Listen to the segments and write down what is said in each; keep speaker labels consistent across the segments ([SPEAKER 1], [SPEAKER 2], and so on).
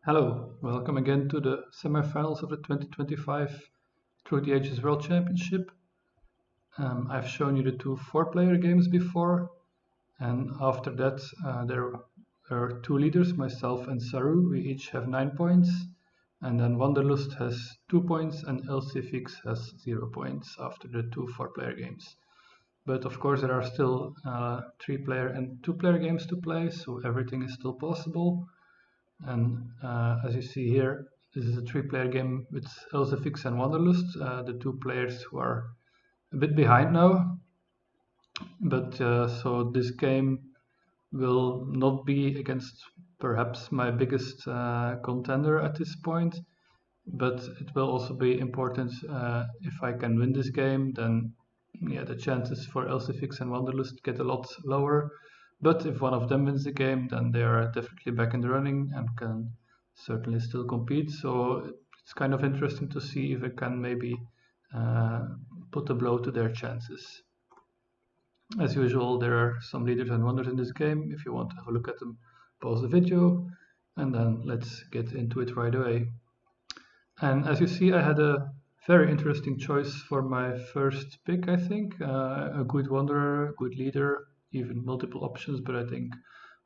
[SPEAKER 1] Hello, welcome again to the semifinals of the 2025 Through the Ages World Championship. I've shown you the two four-player games before, and after that there are two leaders, myself and Saru. We each have 9 points, and then Wanderlust has 2 points and Lcfyx has 0 points after the two four-player games. But of course there are still 3-player and 2-player games to play, so everything is still possible. And as you see here, this is a 3-player game with Lcfyx and Wanderlust, the two players who are a bit behind now. But so this game will not be against perhaps my biggest contender at this point, but it will also be important if I can win this game, then yeah, the chances for Lcfyx and Wanderlust get a lot lower. But if one of them wins the game, then they are definitely back in the running and can certainly still compete. So it's kind of interesting to see if I can maybe put a blow to their chances. As usual, there are some leaders and wonders in this game. If you want to have a look at them, pause the video, and then let's get into it right away. And as you see, I had a very interesting choice for my first pick, I think. A good wanderer, good leader, even multiple options, but I think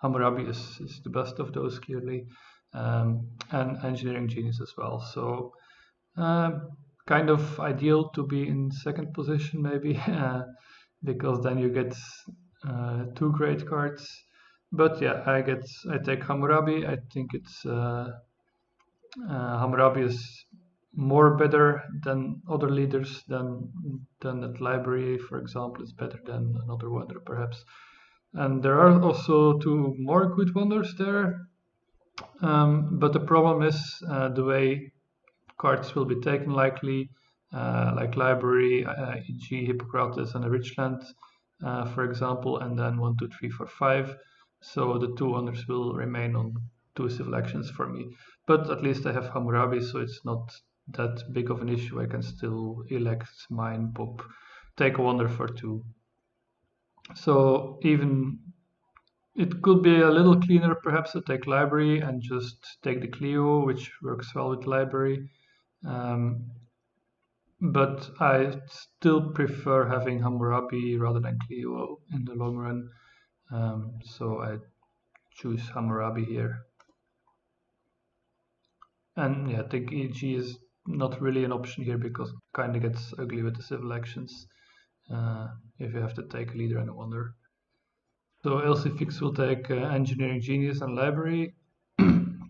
[SPEAKER 1] Hammurabi is the best of those, clearly, and engineering genius as well. So kind of ideal to be in second position, maybe, because then you get two great cards. But yeah, I take Hammurabi. I think it's Hammurabi is more better than other leaders than that library, for example, is better than another wonder perhaps. And there are also two more good wonders there, but the problem is the way cards will be taken, likely, like library, e.g. Hippocrates and a Richland, for example, and then 1, 2, 3, 4, 5. So the two wonders will remain on 2 civil actions for me. But at least I have Hammurabi, so it's not that big of an issue. I can still elect mine, pop, take a wonder for 2. So even it could be a little cleaner perhaps to take library and just take the Clio, which works well with library. But I still prefer having Hammurabi rather than Clio in the long run. So I choose Hammurabi here. And yeah, I think EG is not really an option here because it kind of gets ugly with the civil actions if you have to take a leader and a wonder. So Lcfyx will take engineering genius and library.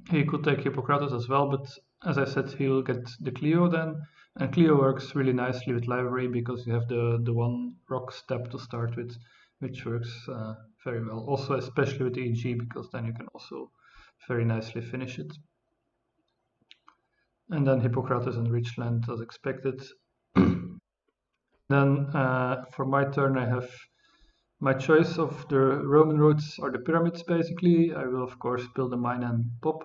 [SPEAKER 1] He could take Hippocrates as well, but as I said, he'll get the Clio then. And Clio works really nicely with library because you have the one rock step to start with, which works very well. Also, especially with EG, because then you can also very nicely finish it. And then Hippocrates and Richland as expected. Then for my turn, I have my choice of the Roman roads or the pyramids, basically. I will, of course, build a mine and pop.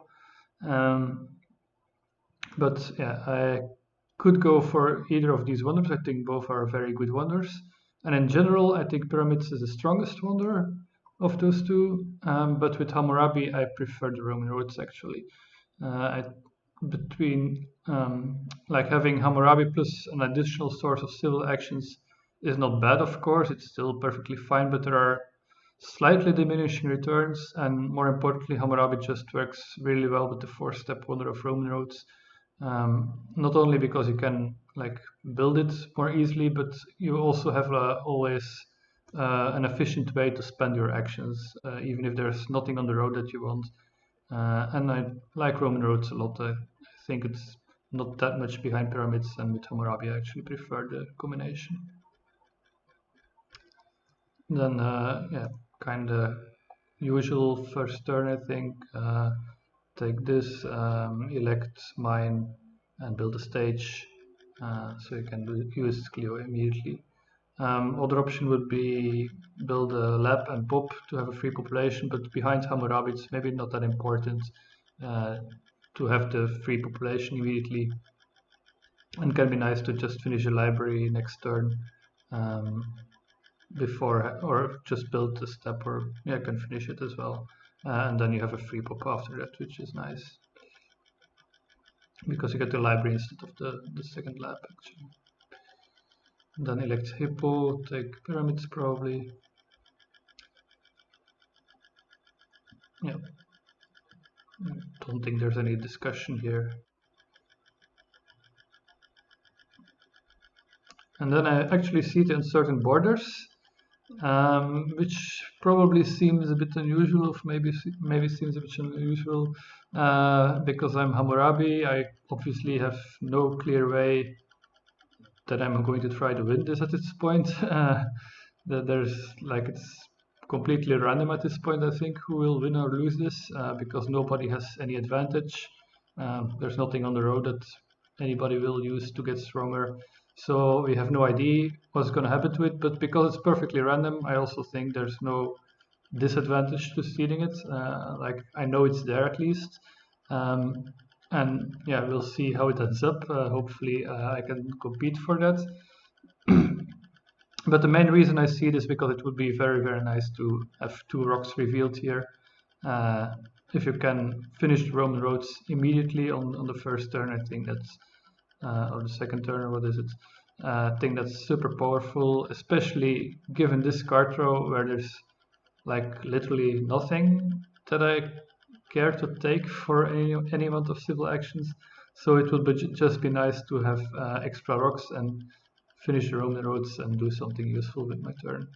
[SPEAKER 1] But yeah, I could go for either of these wonders. I think both are very good wonders. And in general, I think pyramids is the strongest wonder of those two. But with Hammurabi, I prefer the Roman roads, actually. Between like having Hammurabi plus an additional source of civil actions is not bad, of course. It's still perfectly fine, but there are slightly diminishing returns, and more importantly, Hammurabi just works really well with the 4-step wonder of Roman roads. Not only because you can like build it more easily, but you also have always an efficient way to spend your actions, even if there's nothing on the road that you want. And I like Roman roads a lot. I think it's not that much behind pyramids, and with Hammurabi I actually prefer the combination. Then yeah, kind of usual first turn, I think. Take this, elect mine, and build a stage, so you can use Clio immediately. Other option would be build a lab and pop to have a free population, but behind Hammurabi it's maybe not that important to have the free population immediately, and can be nice to just finish a library next turn before, or just build the step, or yeah, can finish it as well, and then you have a free pop after that, which is nice. because you get the library instead of the second lab actually. Then elect hippo, take pyramids probably. Yeah, don't think there's any discussion here. And then I actually see the uncertain borders, which probably seems a bit unusual, maybe seems a bit unusual, because I'm Hammurabi. I obviously have no clear way that I'm going to try to win this at this point. There's like it's completely random at this point. I think who will win or lose this, because nobody has any advantage. There's nothing on the road that anybody will use to get stronger. So we have no idea what's going to happen to it. But because it's perfectly random, I also think there's no disadvantage to seeding it. Like I know it's there at least. Um, and yeah, we'll see how it ends up. Hopefully, I can compete for that. But the main reason I see it is because it would be very, very nice to have two rocks revealed here. If you can finish the Roman roads immediately on the first turn, I think that's, or the second turn, or what is it? I think that's super powerful, especially given this card draw where there's like literally nothing that I care to take for any amount of civil actions. So it would just be nice to have extra rocks and finish the Roman roads and do something useful with my turn.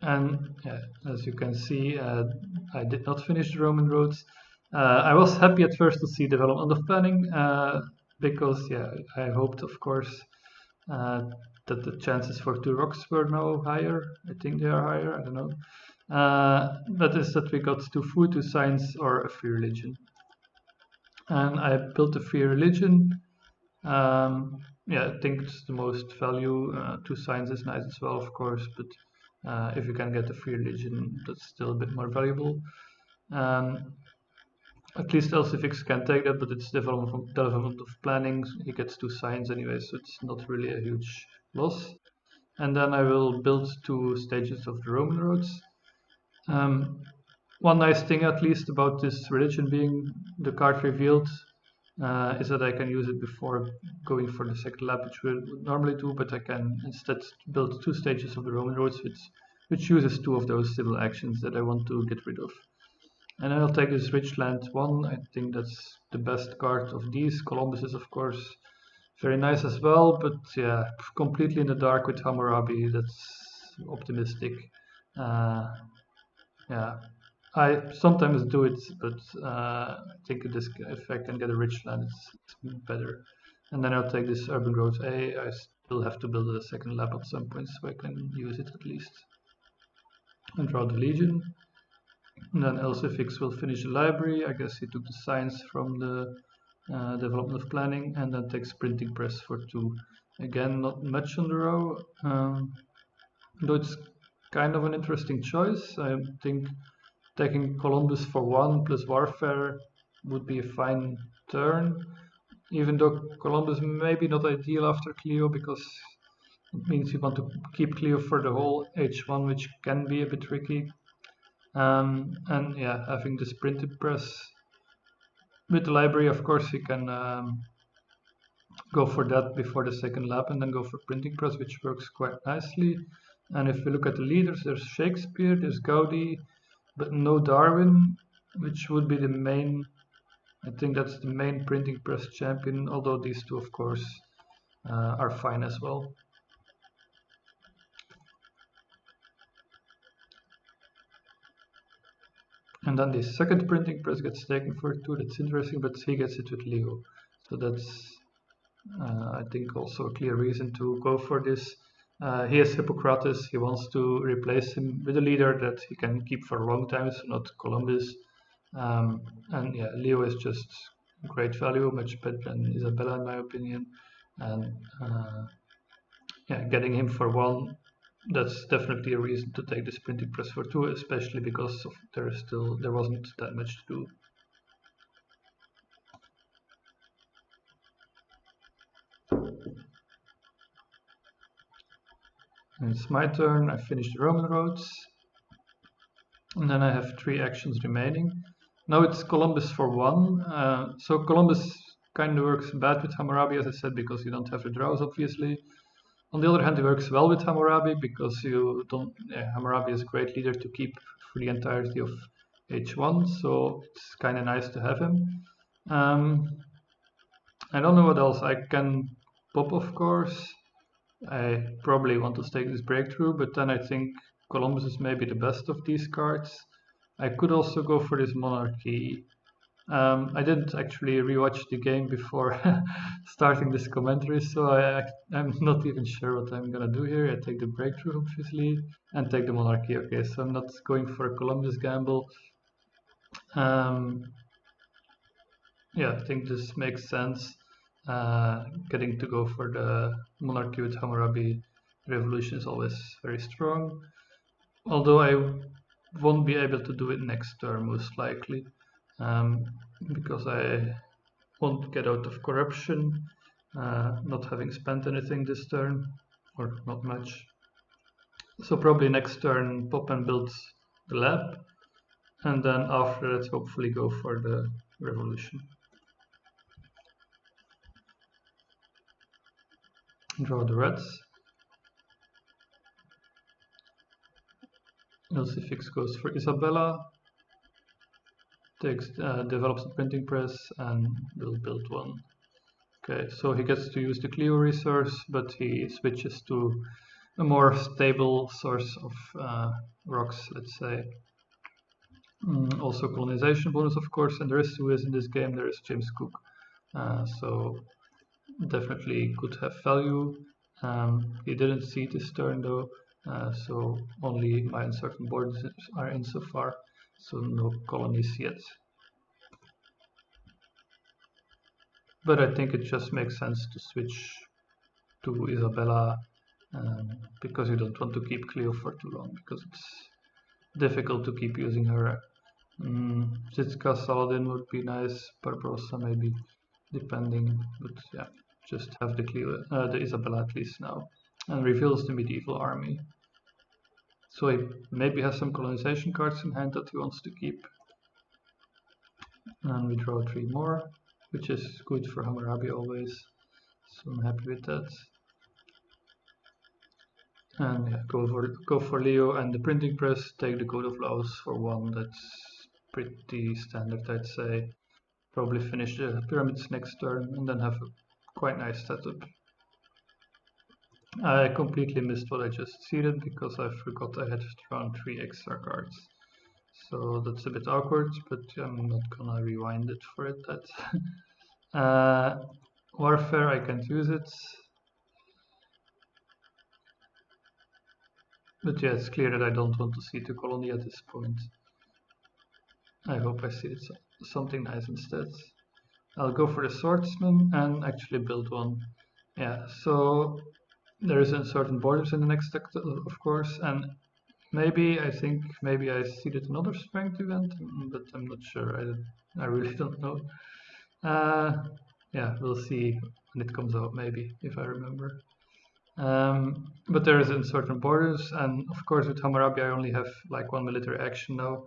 [SPEAKER 1] And yeah, as you can see, I did not finish the Roman roads. I was happy at first to see development of planning, because yeah, I hoped, of course, that the chances for two rocks were now higher. I think they are higher, I don't know. That is that we got two food, two science, or a free religion. And I built a free religion. Yeah, I think it's the most value. Two science is nice as well, of course, but if you can get a free religion, that's still a bit more valuable. At least Lcfyx can take that, but it's development of planning. He gets two science anyway, so it's not really a huge loss. And then I will build two stages of the Roman roads. One nice thing, at least, about this religion being the card revealed, is that I can use it before going for the second lap, which we would normally do, but I can instead build two stages of the Roman roads, which uses two of those civil actions that I want to get rid of. And I'll take this Richland one. I think that's the best card of these. Columbus is, of course, very nice as well, but yeah, completely in the dark with Hammurabi. That's optimistic. Yeah, I sometimes do it, but I think if I can get a Richland, it's better. And then I'll take this Urban Growth A. I still have to build a second lab at some point, so I can use it at least. And draw the Legion. And then Lcfyx will finish the library. I guess he took the science from the development of planning, and then takes printing press for 2. Again, not much on the row, though it's kind of an interesting choice. I think taking Columbus for 1 plus warfare would be a fine turn, even though Columbus may be not ideal after Clio, because it means you want to keep Clio for the whole H1, which can be a bit tricky. And yeah, having this printed press with the library, of course, you can go for that before the second lap and then go for printing press, which works quite nicely. And if we look at the leaders, there's Shakespeare, there's Gaudi, but no Darwin, which would be the main, I think that's the main printing press champion, although these two, of course, are fine as well. And then the second printing press gets taken for 2, that's interesting, but he gets it with Leo. So that's, I think, also a clear reason to go for this. He has Hippocrates, he wants to replace him with a leader that he can keep for a long time, so not Columbus. And yeah, Leo is just great value, much better than Isabella in my opinion. And yeah, getting him for 1, that's definitely a reason to take this printing press for 2, especially because there wasn't that much to do. And it's my turn. I finished the Roman roads, and then I have 3 actions remaining. Now it's Columbus for 1. So Columbus kind of works bad with Hammurabi, as I said, because you don't have the draws, obviously. On the other hand, it works well with Hammurabi because you don't. Hammurabi is a great leader to keep for the entirety of H1, so it's kind of nice to have him. I don't know what else. I can pop, of course. I probably want to stake this breakthrough, but then I think Columbus is maybe the best of these cards. I could also go for this monarchy. I didn't actually rewatch the game before starting this commentary, so I'm not even sure what I'm gonna do here. I take the breakthrough, obviously, and take the monarchy. Okay, so I'm not going for a Columbus gamble. Yeah, I think this makes sense. Getting to go for the monarchy with Hammurabi revolution is always very strong. Although I won't be able to do it next turn, most likely, because I won't get out of corruption, not having spent anything this turn, or not much. So probably next turn pop and build the lab, and then after that hopefully go for the revolution. Draw the reds. Lcfyx goes for Isabella, develops a printing press, and will build one. Okay, so he gets to use the Clio resource, but he switches to a more stable source of rocks, let's say. Also colonization bonus, of course, and there is who is in this game. There is James Cook, so definitely could have value. He didn't see this turn though, so only my uncertain borders are in so far, so no colonies yet. But I think it just makes sense to switch to Isabella because you don't want to keep Cleo for too long, because it's difficult to keep using her. Zitska Saladin would be nice, Barbarossa maybe, depending, but yeah, just have the Isabella at least now, and reveals the medieval army. So he maybe has some colonization cards in hand that he wants to keep. And we draw 3 more, which is good for Hammurabi always, so I'm happy with that. And yeah, go for Leo and the printing press, take the Code of Laws for 1, that's pretty standard, I'd say. Probably finish the pyramids next turn and then have a quite nice setup. I completely missed what I just seeded because I forgot I had drawn 3 extra cards. So that's a bit awkward, but I'm not gonna rewind it for it. Warfare, I can't use it. But yeah, it's clear that I don't want to see the colony at this point. I hope I see something nice instead. I'll go for the swordsman and actually build one. Yeah, so there is uncertain borders in the next deck, of course, and maybe I seeded another strength event, but I'm not sure. I really don't know. Yeah, we'll see when it comes out, maybe, if I remember. But there is uncertain borders, and of course with Hammurabi I only have like 1 military action now.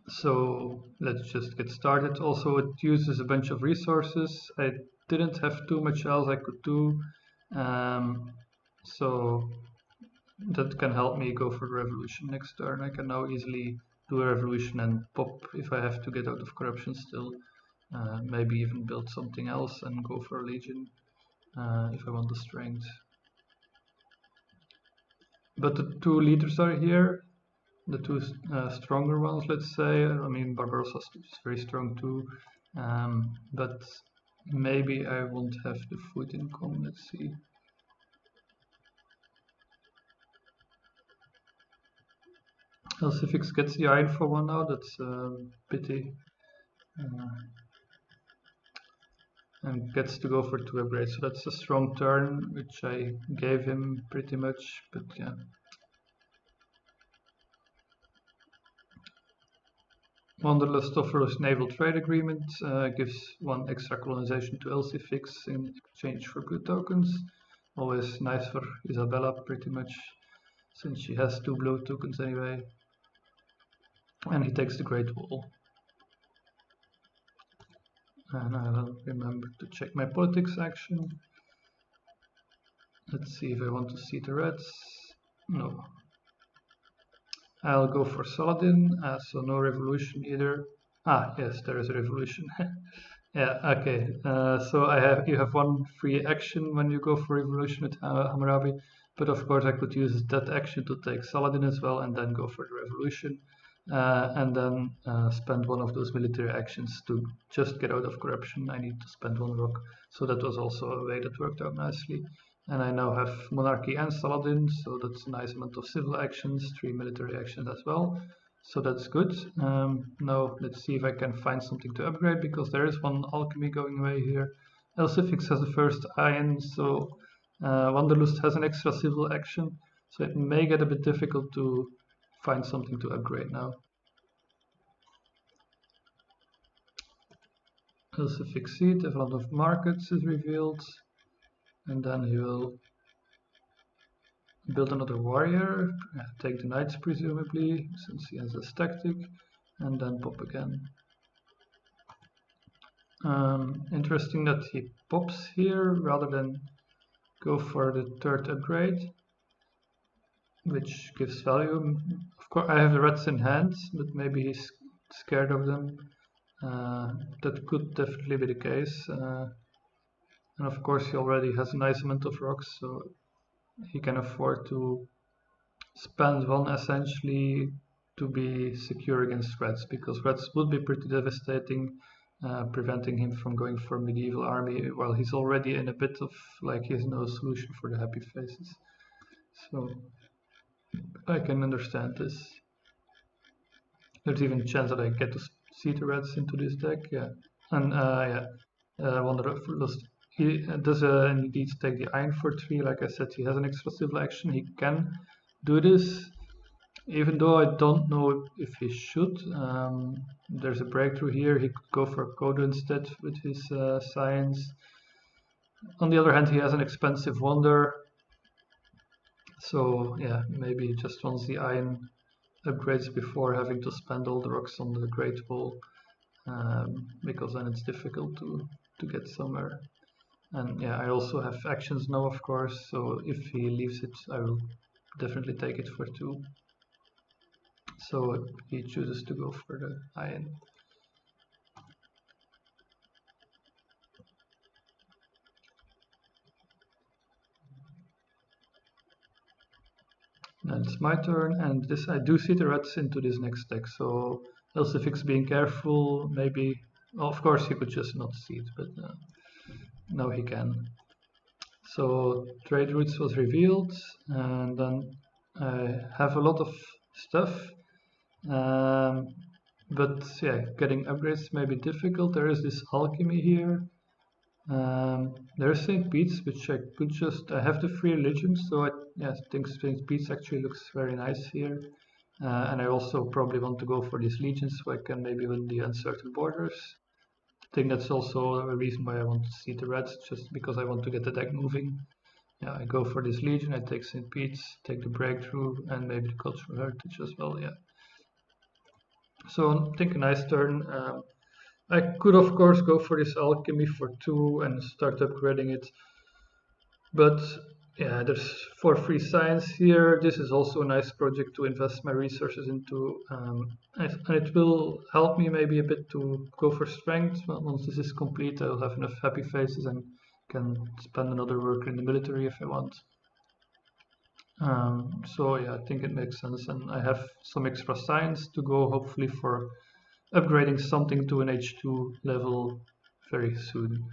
[SPEAKER 1] So let's just get started. Also, it uses a bunch of resources. I didn't have too much else I could do, so that can help me go for the revolution next turn. I can now easily do a revolution and pop if I have to get out of corruption still. Maybe even build something else and go for a legion if I want the strength. But the 2 leaders are here. The 2 stronger ones, let's say. I mean, Barbarossa is very strong too, but maybe I won't have the food income. Let's see. Lcfyx gets the iron for 1 now. That's a pity. And gets to go for 2 upgrades. So that's a strong turn, which I gave him pretty much. But yeah. Wanderlust offers naval trade agreement, gives 1 extra colonization to Lcfyx in exchange for blue tokens. Always nice for Isabella, pretty much, since she has 2 blue tokens anyway. and he takes the Great Wall. And I will remember to check my politics action. Let's see if I want to see the reds. No. I'll go for Saladin, so no revolution either. Ah, yes, there is a revolution. Yeah, okay. So you have one free action when you go for revolution with Hammurabi, but of course I could use that action to take Saladin as well and then go for the revolution, and then spend one of those military actions to just get out of corruption. I need to spend one rock, so that was also a way that worked out nicely. And I now have monarchy and Saladin, so that's a nice amount of civil actions, 3 military actions as well. So that's good. Now let's see if I can find something to upgrade, because there is one alchemy going away here. Lcfyx has the first iron, so Wanderlust has an extra civil action, so it may get a bit difficult to find something to upgrade now. Lcfyx seed, a lot of markets is revealed, and then he will build another warrior, take the knights presumably, since he has this tactic, and then pop again. Interesting that he pops here rather than go for the third upgrade, which gives value. Of course, I have the reds in hand, but maybe he's scared of them. That could definitely be the case. And of course, he already has a nice amount of rocks, so he can afford to spend one essentially to be secure against reds, because reds would be pretty devastating, preventing him from going for medieval army while he's already in a bit of like he has no solution for the happy faces. So I can understand this. There's even a chance that I get to see the reds into this deck, yeah. And Wanderlust. He does indeed take the iron for 3. Like I said, he has an extra civil action. He can do this, even though I don't know if he should. There's a breakthrough here. He could go for Kodo instead with his science. On the other hand, he has an expensive wonder. So yeah, maybe he just wants the iron upgrades before having to spend all the rocks on the Great Wall, because then it's difficult to get somewhere. And yeah, I also have actions now, of course, so if he leaves it, I will definitely take it for 2. So he chooses to go for the iron. Then it's my turn, and this I do see the reds into this next deck, so Lcfyx being careful, maybe, well, of course he could just not see it, but now he can. So trade routes was revealed, and then I have a lot of stuff, but yeah, getting upgrades may be difficult. There is this alchemy here. There is St. Pete's, which I could just, I have the free religion, so I think St. Pete's actually looks very nice here. And I also probably want to go for these legions, so I can maybe win the uncertain borders. I think that's also a reason why I want to see the reds, just because I want to get the deck moving. Yeah, I go for this legion, I take St. Pete's, take the breakthrough, and maybe the cultural heritage as well, yeah. So I think a nice turn. I could of course go for this alchemy for 2 and start upgrading it, but yeah, there's 4 free science here. This is also a nice project to invest my resources into, and it will help me maybe a bit to go for strength. Once this is complete, I'll have enough happy faces and can spend another worker in the military if I want. So yeah, I think it makes sense, and I have some extra science to go hopefully for upgrading something to an H2 level very soon.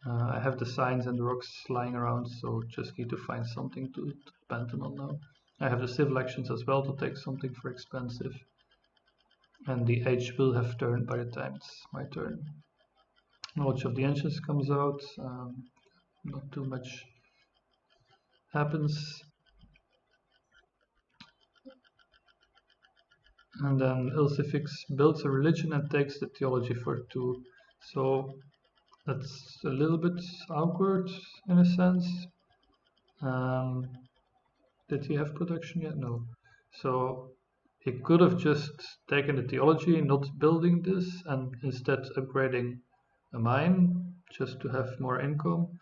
[SPEAKER 1] I have the signs and the rocks lying around, so just need to find something to spend them on now. I have the civil actions as well to take something for expensive. And the H will have turned by the time it's my turn. Knowledge of the Ancients comes out, not too much happens. And then Lcfyx builds a religion and takes the theology for 2. So that's a little bit awkward in a sense. Did he have production yet? No. So He could have just taken the theology, not building this, and instead upgrading a mine just to have more income.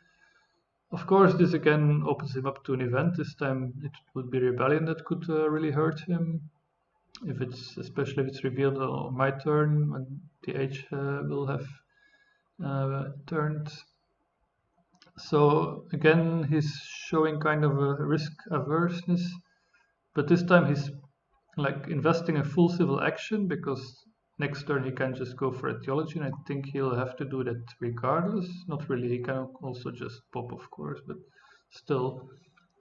[SPEAKER 1] Of course, this again opens him up to an event. This time it would be rebellion that could really hurt him, especially if it's revealed on my turn when the age will have turned. So again, he's showing kind of a risk averseness, but this time he's like investing in full civil action because next turn he can just go for a theology, and I think he'll have to do that regardless. Not really, he can also just pop, of course, but still.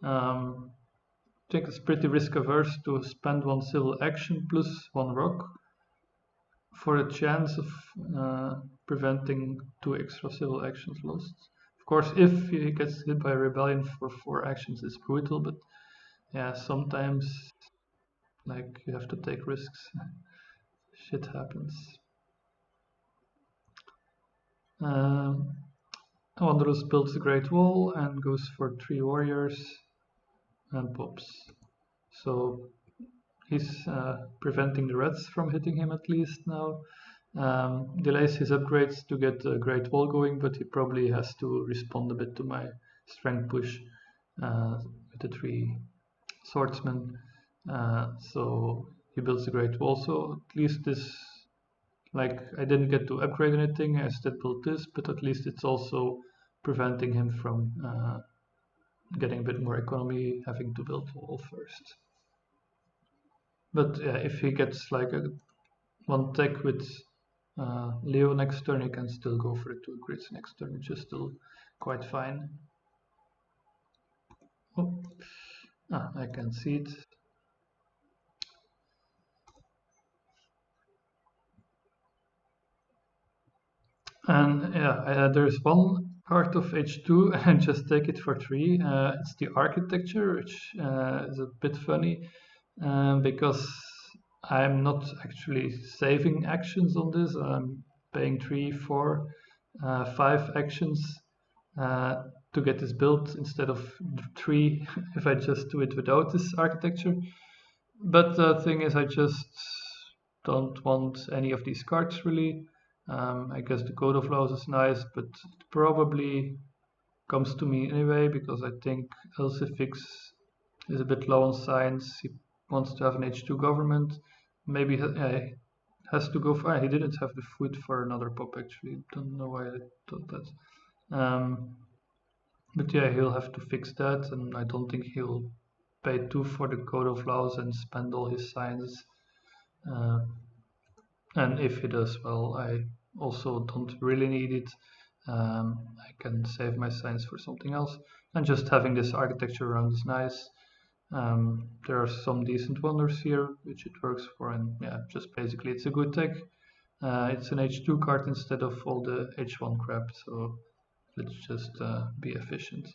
[SPEAKER 1] I think it's pretty risk averse to spend one civil action plus one rock for a chance of preventing 2 extra civil actions lost. Of course, if he gets hit by a rebellion for 4 actions, it's brutal, but yeah, sometimes like you have to take risks. Shit happens. Wanderlust builds the Great Wall and goes for 3 warriors and pops. So he's preventing the reds from hitting him at least now. Delays his upgrades to get the Great Wall going, but he probably has to respond a bit to my strength push with the 3 swordsmen. So he builds the Great Wall. So at least this, like, I didn't get to upgrade anything, I still built this, but at least it's also preventing him from getting a bit more economy, having to build the wall first. But yeah, if he gets like one tech with Leo next turn, he can still go for the 2 grids next turn, which is still quite fine. Oh, I can see it. And yeah, there's one part of H2 and just take it for 3. It's the architecture, which is a bit funny because I'm not actually saving actions on this. I'm paying 3, 4, 5 actions to get this built instead of 3 if I just do it without this architecture. But the thing is, I just don't want any of these cards really. I guess the Code of Laws is nice, but it probably comes to me anyway because I think Lcfyx is a bit low on science. He wants to have an H2 government. Maybe he has to go for. He didn't have the food for another pop actually. Don't know why I thought that. But yeah, he'll have to fix that, and I don't think he'll pay 2 for the Code of Laws and spend all his science. And if he does, well, I also don't really need it. I can save my science for something else. And just having this architecture around is nice. There are some decent wonders here, which it works for, and yeah, just basically it's a good tech. It's an H2 card instead of all the H1 crap, so let's just be efficient.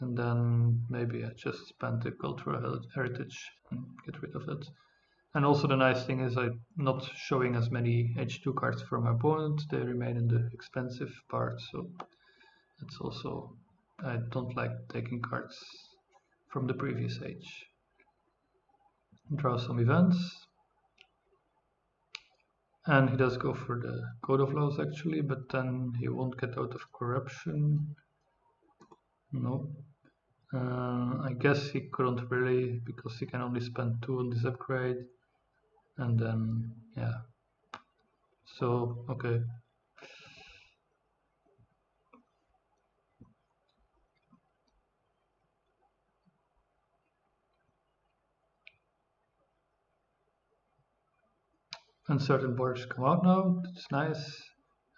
[SPEAKER 1] And then maybe I just spend the cultural heritage and get rid of it. And also the nice thing is I'm not showing as many H2 cards from my opponent. They remain in the expensive part, so that's also, I don't like taking cards from the previous age. Draw some events. And he does go for the Code of Laws actually, but then he won't get out of corruption. No. I guess he couldn't really, because he can only spend 2 on this upgrade. And then, yeah. So, okay. Uncertain borders come out now. It's nice.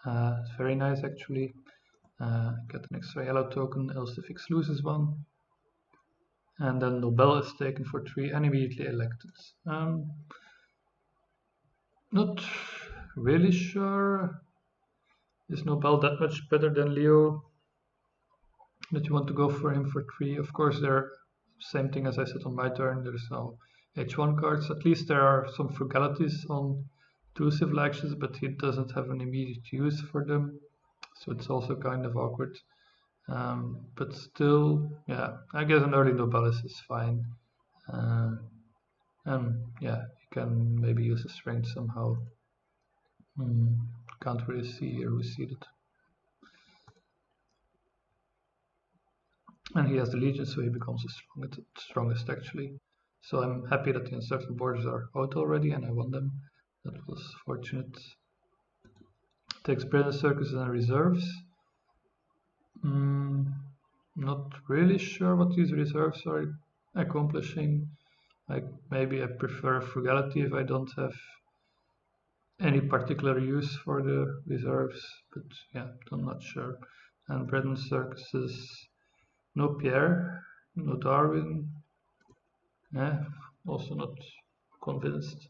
[SPEAKER 1] It's very nice actually. Get an extra yellow token, Lcfyx loses 1. And then Nobel is taken for 3 and immediately elected. Not really sure. Is Nobel that much better than Leo that you want to go for him for 3? Of course, they're same thing as I said on my turn. There's no H1 cards. At least there are some frugalities on 2 civil actions, but he doesn't have an immediate use for them. So it's also kind of awkward. But still, yeah, I guess an early Nobilis is fine. And yeah, he can maybe use his strength somehow. Can't really see here who seeded. And he has the Legion, so he becomes the strongest actually. So I'm happy that the uncertain borders are out already and I won them. That was fortunate. Takes Brennan Circus and reserves. Not really sure what these reserves are accomplishing. Like maybe I prefer frugality if I don't have any particular use for the reserves, but yeah, I'm not sure. And Brennan Circuses, no Pierre, no Darwin. Yeah, also not convinced.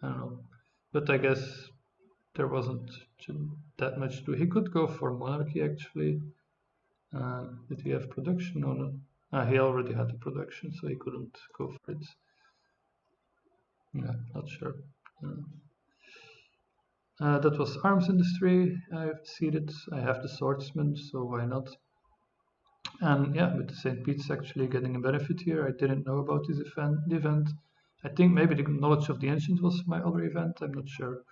[SPEAKER 1] I don't know, but I guess there wasn't that much to. He could go for monarchy actually. Did he have production? No. He already had the production, so he couldn't go for it. Yeah, not sure. That was arms industry. I've seeded. I have the swordsman, so why not? And yeah, with the St. Pete's actually getting a benefit here. I didn't know about this event. I think maybe the knowledge of the ancient was my other event. I'm not sure,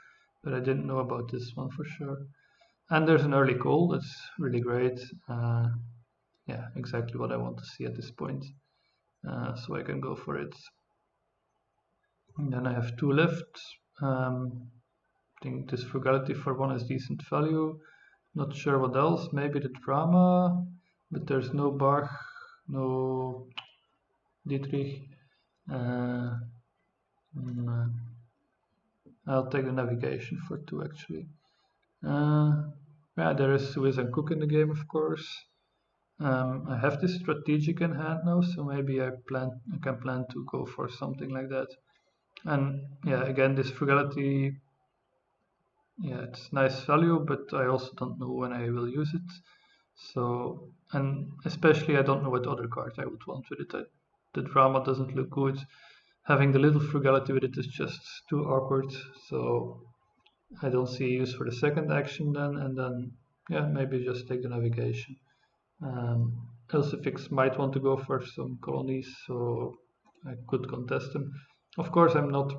[SPEAKER 1] but I didn't know about this one for sure. And there's an early call. That's really great. Yeah, exactly what I want to see at this point. So I can go for it. And then I have 2 left. I think this frugality for 1 is decent value. Not sure what else. Maybe the drama, but there's no Bach, no Dietrich. I'll take the navigation for 2 actually. Yeah, there is Suez and Cook in the game, of course. I have this strategic in hand now, so maybe I can plan to go for something like that. And yeah, again, this frugality, yeah, it's nice value, but I also don't know when I will use it. So, and especially I don't know what other card I would want with it. The drama doesn't look good. Having the little frugality with it is just too awkward. So I don't see use for the second action then, and then yeah, maybe just take the navigation. Lcfyx might want to go for some colonies, so I could contest them. Of course, I don't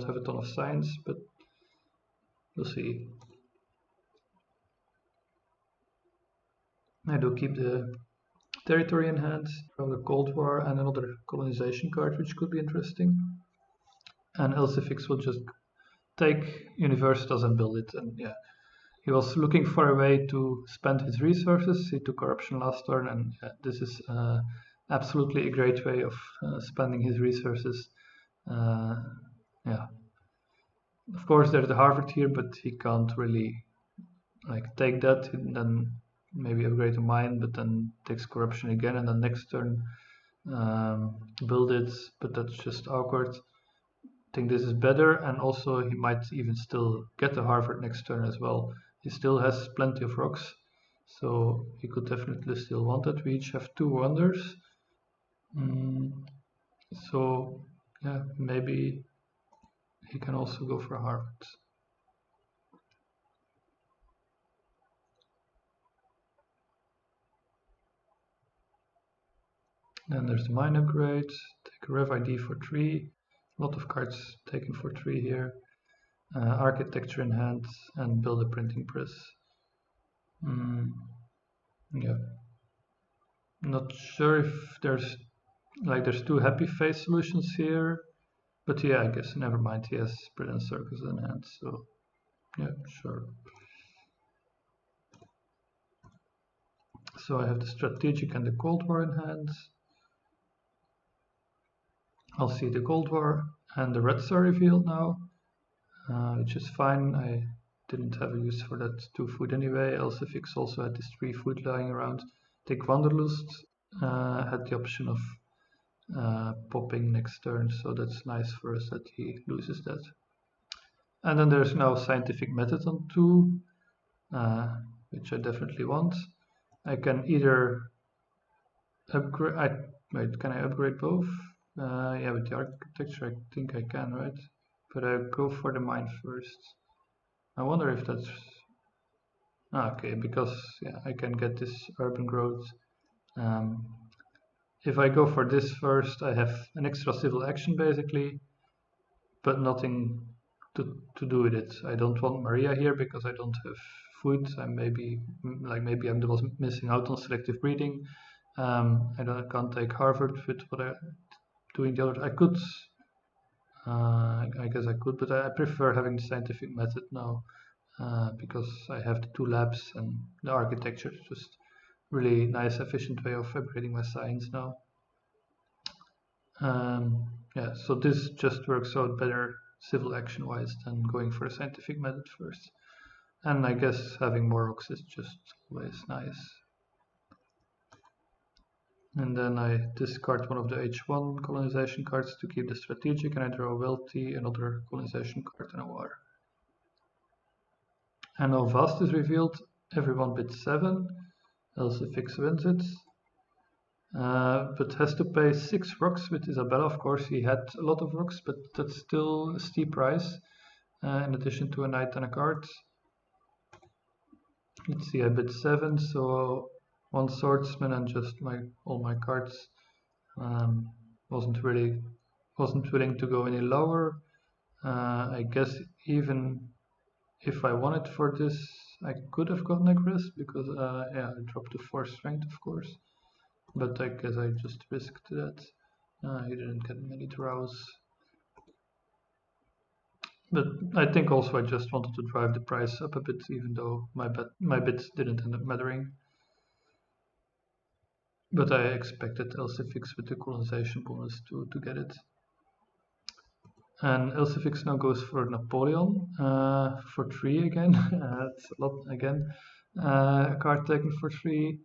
[SPEAKER 1] have a ton of science, but we'll see. I do keep the territory in hand from the Cold War and another colonization card, which could be interesting. And Lcfyx will just take Universitas and build it, and yeah. He was looking for a way to spend his resources. He took corruption last turn, and this is absolutely a great way of spending his resources. Yeah, of course there's the Harvard here, but he can't really take that and then maybe upgrade a mine, but then takes corruption again, and then next turn build it. But that's just awkward. I think this is better, and also he might even still get the Harvard next turn as well. He still has plenty of rocks, so he could definitely still want it. We each have 2 wonders. So yeah, maybe he can also go for Harvard. Then there's the mine upgrade. Take a Rev ID for 3. A lot of cards taken for 3 here. Architecture in hand and build a printing press. Yeah. Not sure if there's 2 happy face solutions here, but yeah, I guess never mind. He has spread and circus in hand, so yeah, sure. So I have the strategic and the Cold War in hand. I'll see the Cold War and the Reds are revealed now, which is fine. I didn't have a use for that 2 food anyway. Lcfyx also had this 3 food lying around. Take Wanderlust had the option of popping next turn, so that's nice for us that he loses that. And then there's now scientific method on 2, which I definitely want. I can either upgrade. Wait, can I upgrade both? Yeah, with the architecture, I think I can, right? But I go for the mine first. I wonder if that's okay, because yeah, I can get this urban growth. If I go for this first, I have an extra civil action basically, but nothing to do with it. I don't want Maria here because I don't have food. Maybe I'm the one missing out on selective breeding. I can't take Harvard with what I'm doing the other. I could, I guess I could, but I prefer having the scientific method now because I have the 2 labs and the architecture is just really nice, efficient way of upgrading my science now. Yeah, so this just works out better civil action wise than going for a scientific method first. And I guess having more rocks is just always nice. And then I discard one of the H1 colonization cards to keep the strategic, and I draw a wealthy, another colonization card, and a war. And now Vast is revealed, everyone bids 7, Lcfyx wins it. But has to pay 6 rocks with Isabella. Of course, he had a lot of rocks, but that's still a steep price, in addition to a knight and a card. Let's see, I bid 7, so 1 swordsman and just all my cards. Wasn't willing to go any lower. I guess even if I wanted for this, I could have gotten aggressive because yeah, I dropped to 4 strength, of course. But I guess I just risked that. He didn't get many draws. But I think also I just wanted to drive the price up a bit, even though my bids didn't end up mattering. But I expected Lcfyx with the colonization bonus to get it. And Lcfyx now goes for Napoleon for 3 again. That's a lot again. A card taken for 3.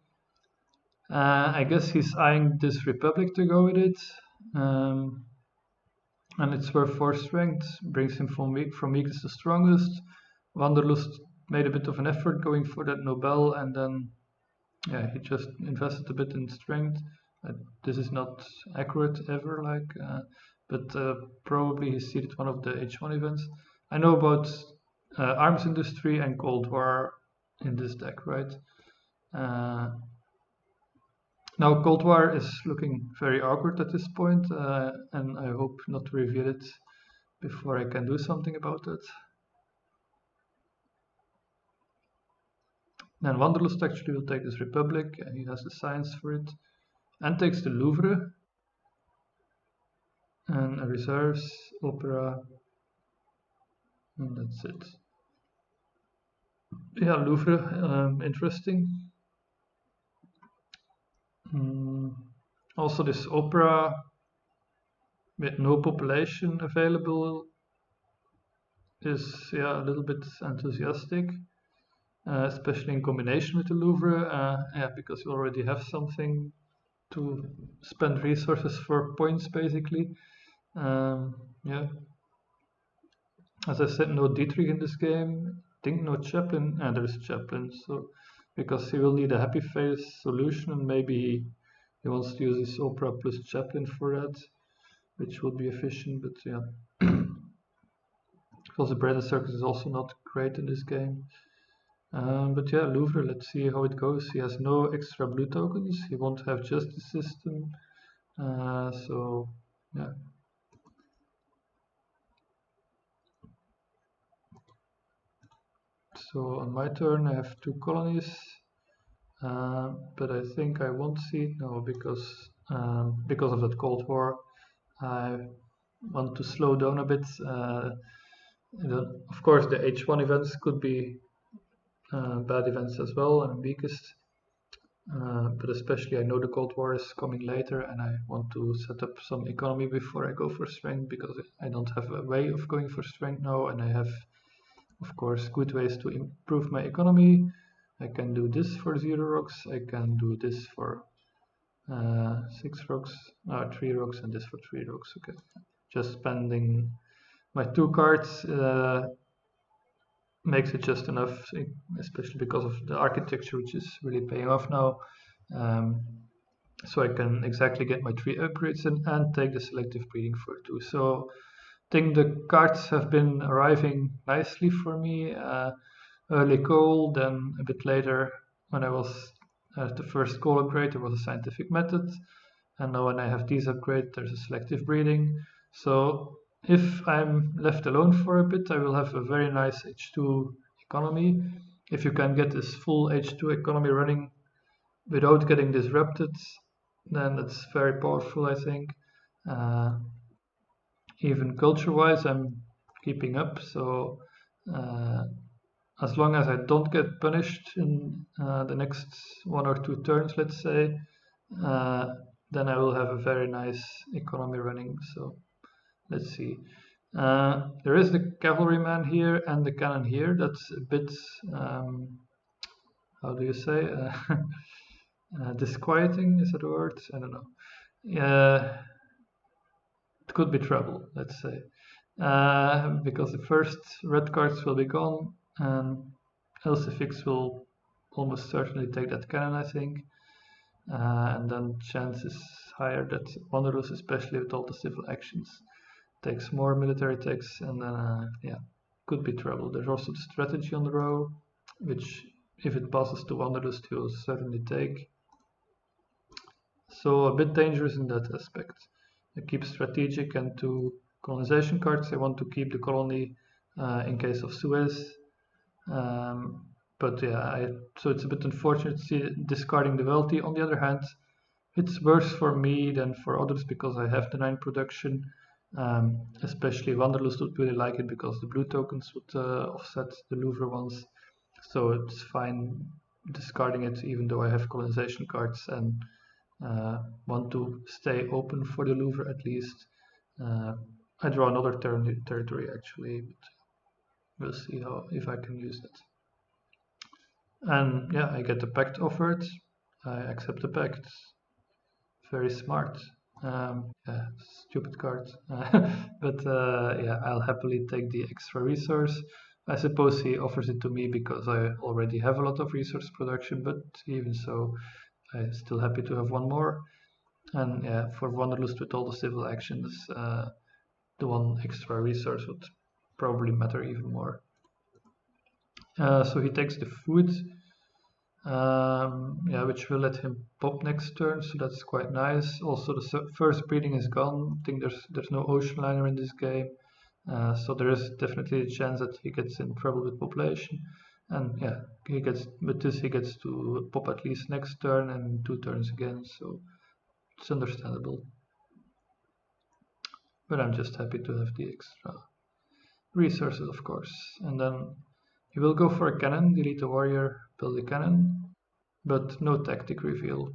[SPEAKER 1] I guess he's eyeing this Republic to go with it. And it's worth 4 strength, brings him from weakest to strongest. Wanderlust made a bit of an effort going for that Nobel, and then yeah, he just invested a bit in strength. This is not accurate ever, but probably he seeded one of the H1 events. I know about arms industry and Cold War in this deck, right? Now Cold War is looking very awkward at this point, and I hope not to reveal it before I can do something about it. Then Wanderlust actually will take this Republic, and he has the science for it, and takes the Louvre, and a reserves, Opera, and that's it. Yeah, Louvre, interesting. Also this Opera with no population available is a little bit enthusiastic. Especially in combination with the Louvre, because you already have something to spend resources for points, basically. Yeah. As I said, no Dietrich in this game. Think no Chaplin. There's Chaplin, so because he will need a happy face solution, and maybe he wants to use his Opera plus Chaplin for that, which would be efficient. But yeah, because the Bread and Circus is also not great in this game. But yeah, Louvre, let's see how it goes. He has no extra blue tokens. He won't have justice system. So yeah. So on my turn I have 2 colonies. But I think I won't see it now because of that Cold War. I want to slow down a bit. Of course the H1 events could be bad events as well and weakest. But especially I know the Cold War is coming later, and I want to set up some economy before I go for strength, because I don't have a way of going for strength now, and I have, of course, good ways to improve my economy. I can do this for 0 rocks, I can do this for 6 rocks, 3 rocks, and this for 3 rocks. Okay, just spending my 2 cards makes it just enough, especially because of the architecture, which is really paying off now. So I can exactly get my 3 upgrades in and take the selective breeding for 2. So I think the cards have been arriving nicely for me. Early coal, then a bit later when I was at the first coal upgrade, there was a scientific method. And now when I have these upgrades, there's a selective breeding. So If I'm left alone for a bit, I will have a very nice H2 economy. If you can get this full H2 economy running without getting disrupted, then that's very powerful, I think. Even culture-wise, I'm keeping up, so uh, as long as I don't get punished in the next 1 or 2 turns, let's say, uh, then I will have a very nice economy running. So let's see. There is the cavalryman here and the cannon here. That's a bit, how do you say, disquieting, is that a word? I don't know. It could be trouble, let's say. Because the first red cards will be gone, and Lcfyx will almost certainly take that cannon, I think. And then chance is higher that Wanderlust, especially with all the civil actions, takes more military takes, and then yeah, could be trouble. There's also the strategy on the row, which if it passes to Wanderlust, he will certainly take. So a bit dangerous in that aspect. I keep strategic and 2 colonization cards. I want to keep the colony in case of Suez. But yeah, so it's a bit unfortunate to see discarding the wealthy. On the other hand, it's worse for me than for others because I have the 9 production. Especially Wanderlust would really like it because the blue tokens would offset the Louvre ones. So it's fine discarding it even though I have colonization cards and want to stay open for the Louvre at least. I draw another territory actually, but we'll see how if I can use it. And yeah, I get the pact offered. I accept the pact. Very smart. Yeah, stupid card. But yeah, I'll happily take the extra resource. I suppose he offers it to me because I already have a lot of resource production, but even so, I'm still happy to have one more. And yeah, for Wanderlust with all the civil actions, the 1 extra resource would probably matter even more. So he takes the food, yeah, which will let him pop next turn, so that's quite nice. Also, the first breeding is gone. I think there's no ocean liner in this game, so there is definitely a chance that he gets in trouble with population. And yeah, with this he gets to pop at least next turn and 2 turns again, so it's understandable. But I'm just happy to have the extra resources, of course. And then he will go for a cannon, delete a warrior, build a cannon, but no tactic reveal.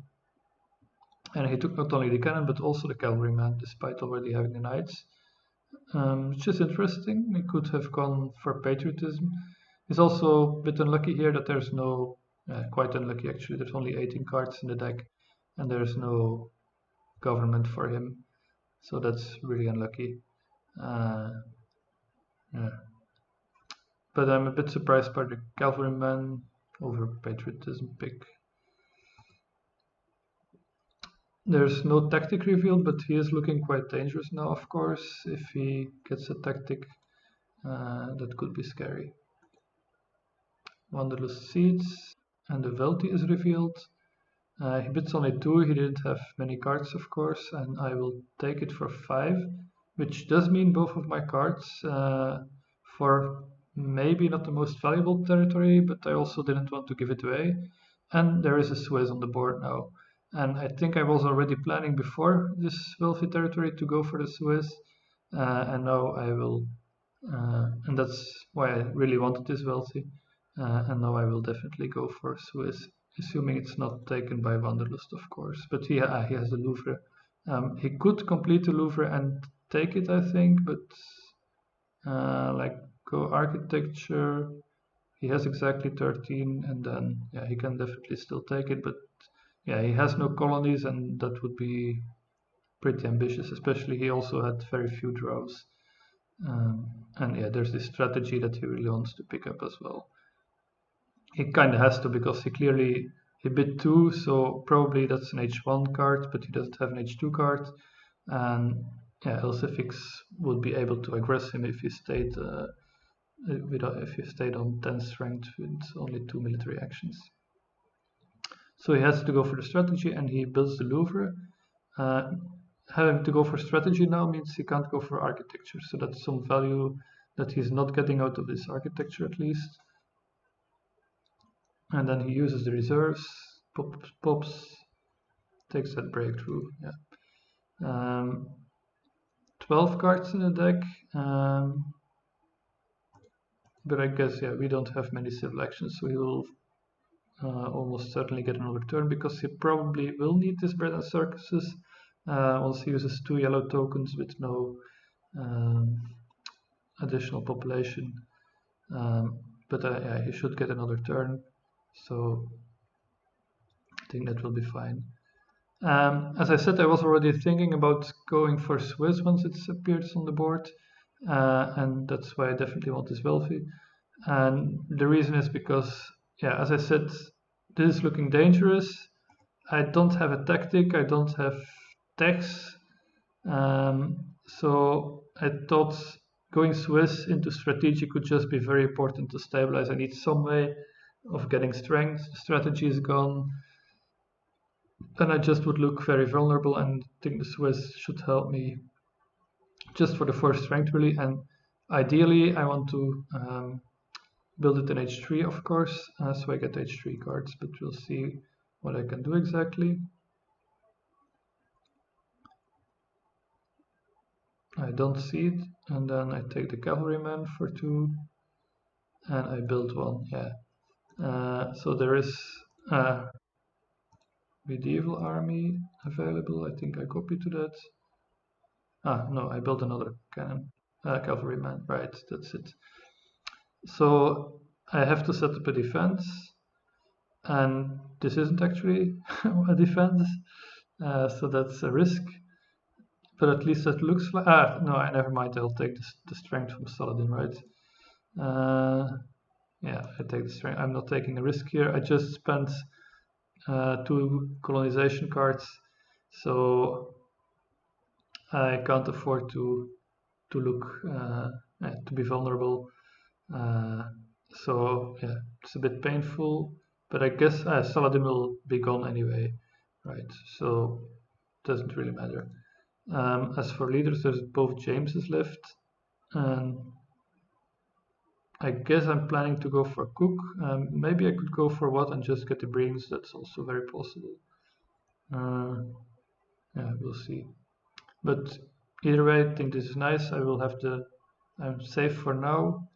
[SPEAKER 1] And he took not only the cannon but also the cavalryman, despite already having the knights. Which is interesting. He could have gone for patriotism. He's also a bit unlucky here that there's no, quite unlucky actually, there's only 18 cards in the deck and there's no government for him. So that's really unlucky. Yeah. But I'm a bit surprised by the cavalryman over patriotism pick. There's no tactic reveal, but he is looking quite dangerous now, of course. If he gets a tactic, that could be scary. Wanderlust Seeds, and the Velti is revealed. He bids only 2, he didn't have many cards, of course, and I will take it for 5, which does mean both of my cards for maybe not the most valuable territory, but I also didn't want to give it away. And there is a Suez on the board now. And I think I was already planning before this wealthy territory to go for the Suez, and now I will, and that's why I really wanted this wealthy, and now I will definitely go for Suez, assuming it's not taken by Wanderlust, of course. But he has the Louvre. He could complete the Louvre and take it, I think, but like go architecture, he has exactly 13, and then yeah, he can definitely still take it, but yeah, he has no colonies, and that would be pretty ambitious, especially he also had very few draws. And yeah, there's this strategy that he really wants to pick up as well. He kind of has to because he bid 2, so probably that's an H1 card, but he doesn't have an H2 card. And yeah, Lcfyx would be able to aggress him if he stayed on 10 strength with only 2 military actions. So he has to go for the strategy, and he builds the Louvre. having to go for strategy now means he can't go for architecture, so that's some value that he's not getting out of this architecture at least. And then he uses the reserves, pops, takes that breakthrough. Yeah. 12 cards in the deck, but I guess we don't have many civil actions, so he will almost certainly get another turn because he probably will need this bread and circuses once he uses 2 yellow tokens with no additional population. But he should get another turn, so I think that will be fine. As I said, I was already thinking about going for Swiss once it appears on the board, and that's why I definitely want this Welfy. And the reason is because, as I said, this is looking dangerous. I don't have a tactic, I don't have techs, so I thought going Swiss into strategic would just be very important to stabilize. I need some way of getting strength. Strategy is gone. Then I just would look very vulnerable, and I think the Swiss should help me just for the first strength really. And ideally I want to build it in H3 of course, so I get H3 cards, but we'll see what I can do exactly. I don't see it, and then I take the cavalryman for 2 and I build 1. So there is a medieval army available. I think I copy to that. No, I built another cannon, cavalryman, right, that's it. So I have to set up a defense, and this isn't actually a defense, so that's a risk. But at least it looks like... no, never mind, I'll take the strength from Saladin, right? I take the strength. I'm not taking a risk here. I just spent 2 colonization cards, so I can't afford to look to be vulnerable. So it's a bit painful, but I guess Saladin will be gone anyway, right? So it doesn't really matter. As for leaders, there's both Jameses left, and I guess I'm planning to go for Cook. Maybe I could go for Watt and just get the Brings. That's also very possible. We'll see. But either way, I think this is nice. I will have I'm safe for now.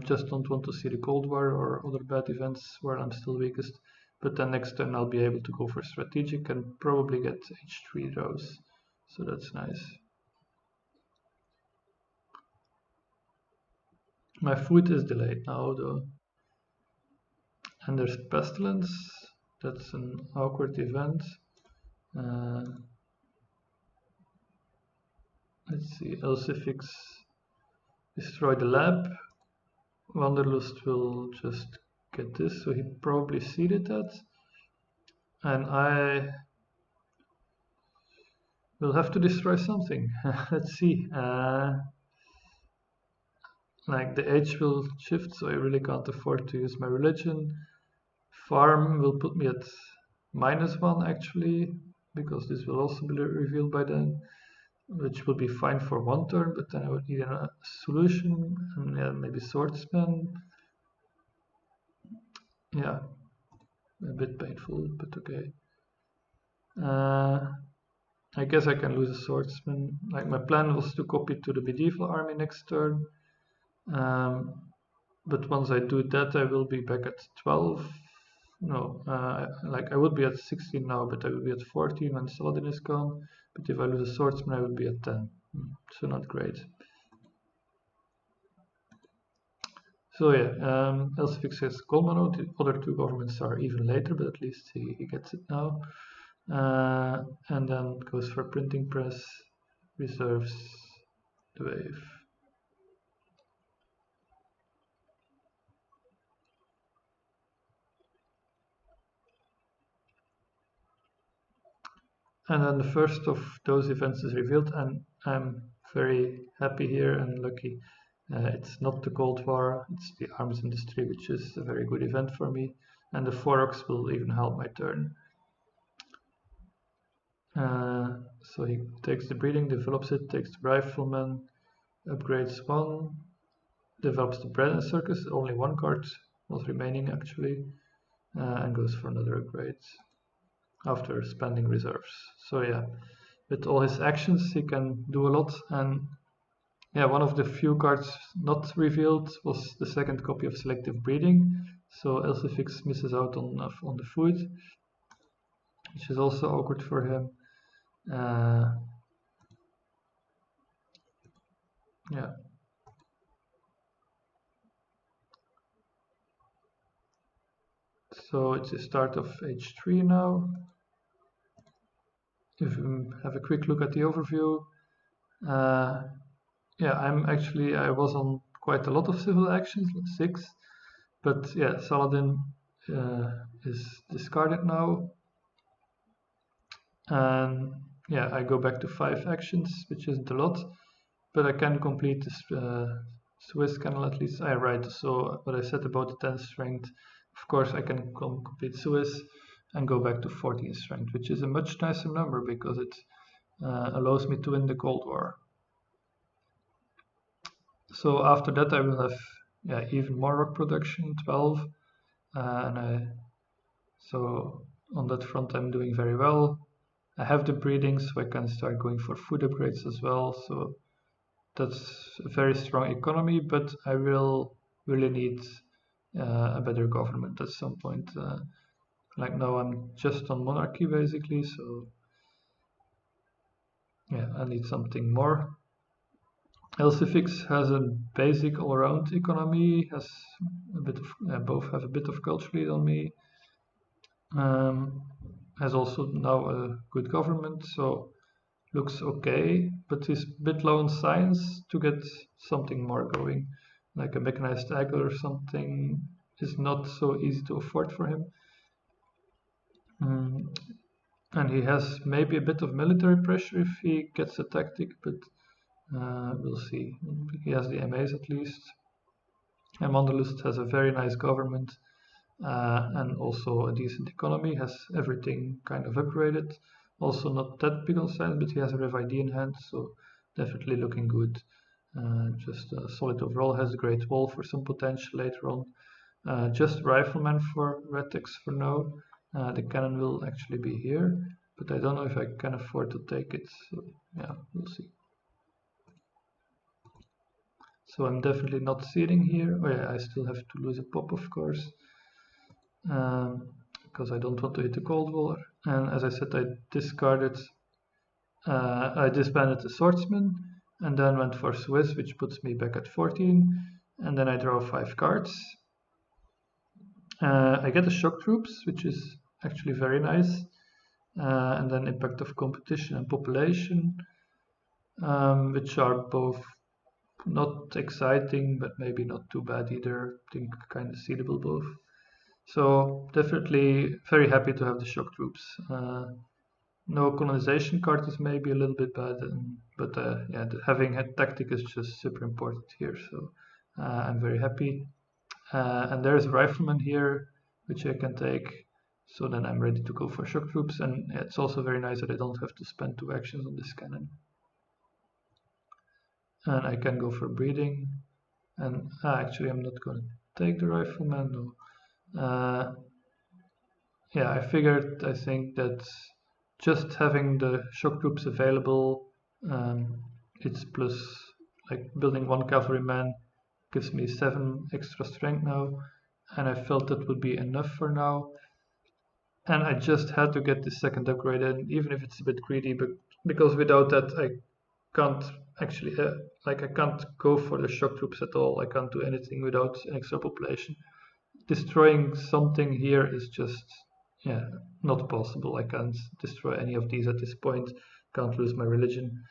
[SPEAKER 1] Just don't want to see the Cold War or other bad events where I'm still weakest. But then next turn I'll be able to go for strategic and probably get H3 rows. So that's nice. My food is delayed now though. And there's Pestilence. That's an awkward event. Let's see, Lcfyx destroy the lab. Wanderlust will just get this, so he probably seeded that. And I will have to destroy something. Let's see. Like the age will shift, so I really can't afford to use my religion. Farm will put me at -1 actually, because this will also be revealed by then, which would be fine for 1 turn, but then I would need a solution, and maybe swordsman. A bit painful, but okay. I guess I can lose a swordsman. Like my plan was to copy to the medieval army next turn, but once I do that, I will be back at 12. No, like I would be at 16 now, but I will be at 14 when Saladin is gone. But if I lose a swordsman, I would be at 10. So not great. So Lcfyx has Colmano. The other 2 governments are even later, but at least he gets it now. And then goes for printing press, reserves the wave. And then the first of those events is revealed, and I'm very happy here and lucky. It's not the Cold War, it's the arms industry, which is a very good event for me. And the Forex will even help my turn. So he takes the breeding, develops it, takes the rifleman, upgrades one, develops the bread and circus, only one card was remaining actually, and goes for another upgrade after spending reserves. So yeah, with all his actions he can do a lot, and yeah, one of the few cards not revealed was the second copy of selective breeding, so Lcfyx misses out on the food, which is also awkward for him. Yeah. So it's the start of H3 now. If we have a quick look at the overview, yeah, I was on quite a lot of civil actions, 6, but yeah, Saladin is discarded now, and yeah, I go back to 5 actions, which isn't a lot, but I can complete this Swiss canal at least. I write, so what I said about the 10 strength, of course I can complete Swiss and go back to 14 strength, which is a much nicer number because it allows me to win the Cold War. So after that I will have even more rock production, 12, so on that front I'm doing very well. I have the breeding, so I can start going for food upgrades as well, so that's a very strong economy, but I will really need a better government at some point. Like now I'm just on monarchy basically, so yeah, I need something more. Lcfyx has a basic all-around economy, has a bit of both have a bit of culture lead on me. Has also now a good government, so looks okay, but he's a bit low on science to get something more going, like a mechanized aggle or something is not so easy to afford for him. And he has maybe a bit of military pressure if he gets a tactic, but we'll see. He has the MAs at least. And Wanderlust has a very nice government and also a decent economy, has everything kind of upgraded. Also not that big on science, but he has a Rev ID in hand, so definitely looking good. Just solid overall, has a great wall for some potential later on. Just rifleman for Retex for now. The cannon will actually be here, but I don't know if I can afford to take it, so yeah, we'll see. So I'm definitely not seeding here. Oh yeah, I still have to lose a pop, of course, because I don't want to hit the Cold War. And as I said, I disbanded the Swordsman, and then went for Swiss, which puts me back at 14, and then I draw 5 cards. I get the Shock Troops, which is actually very nice, and then Impact of Competition and Population, which are both not exciting, but maybe not too bad either. I think kind of seedable both. So definitely very happy to have the Shock Troops. No colonization card is maybe a little bit bad, but yeah, having a tactic is just super important here. So I'm very happy. And there's Rifleman here, which I can take. So then I'm ready to go for Shock Troops, and it's also very nice that I don't have to spend 2 actions on this cannon. And I can go for breeding, and actually I'm not going to take the Rifleman, no. Yeah, I think that just having the shock troops available, it's plus, like building 1 cavalryman gives me 7 extra strength now, and I felt that would be enough for now. And I just had to get the second upgrade in, even if it's a bit greedy, but because without that I can't actually, I can't go for the shock troops at all. I can't do anything without an extra population. Destroying something here is just, yeah, not possible. I can't destroy any of these at this point. Can't lose my religion.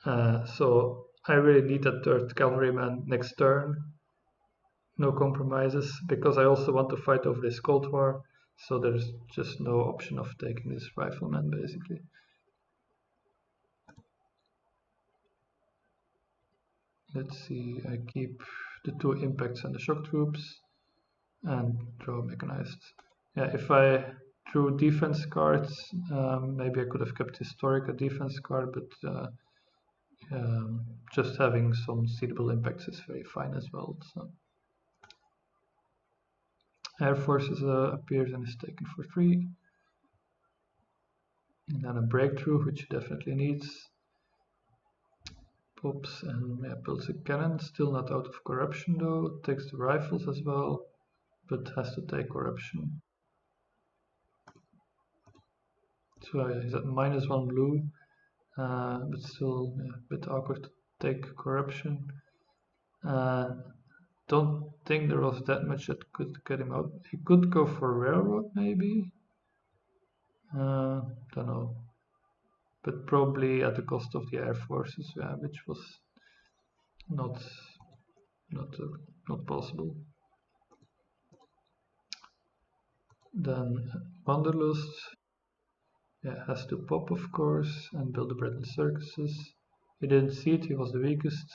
[SPEAKER 1] So I really need that 3rd cavalryman next turn. No compromises, because I also want to fight over this Cold War. So there's just no option of taking this rifleman basically. Let's see, I keep the 2 impacts and the shock troops and draw mechanized. Yeah, if I through defense cards. Maybe I could have kept historic a defense card, but just having some seedable impacts is very fine as well. So Air Forces appears and is taken for 3. And then a breakthrough, which definitely needs. Pops and builds a cannon, still not out of corruption though. Takes the rifles as well, but has to take corruption. So he's at -1 blue, but still a bit awkward to take corruption. Don't think there was that much that could get him out. He could go for railroad maybe. Don't know, but probably at the cost of the Air Forces, which was not possible. Then Wanderlust, has to pop of course and build the bread and circuses. He didn't see it, he was the weakest.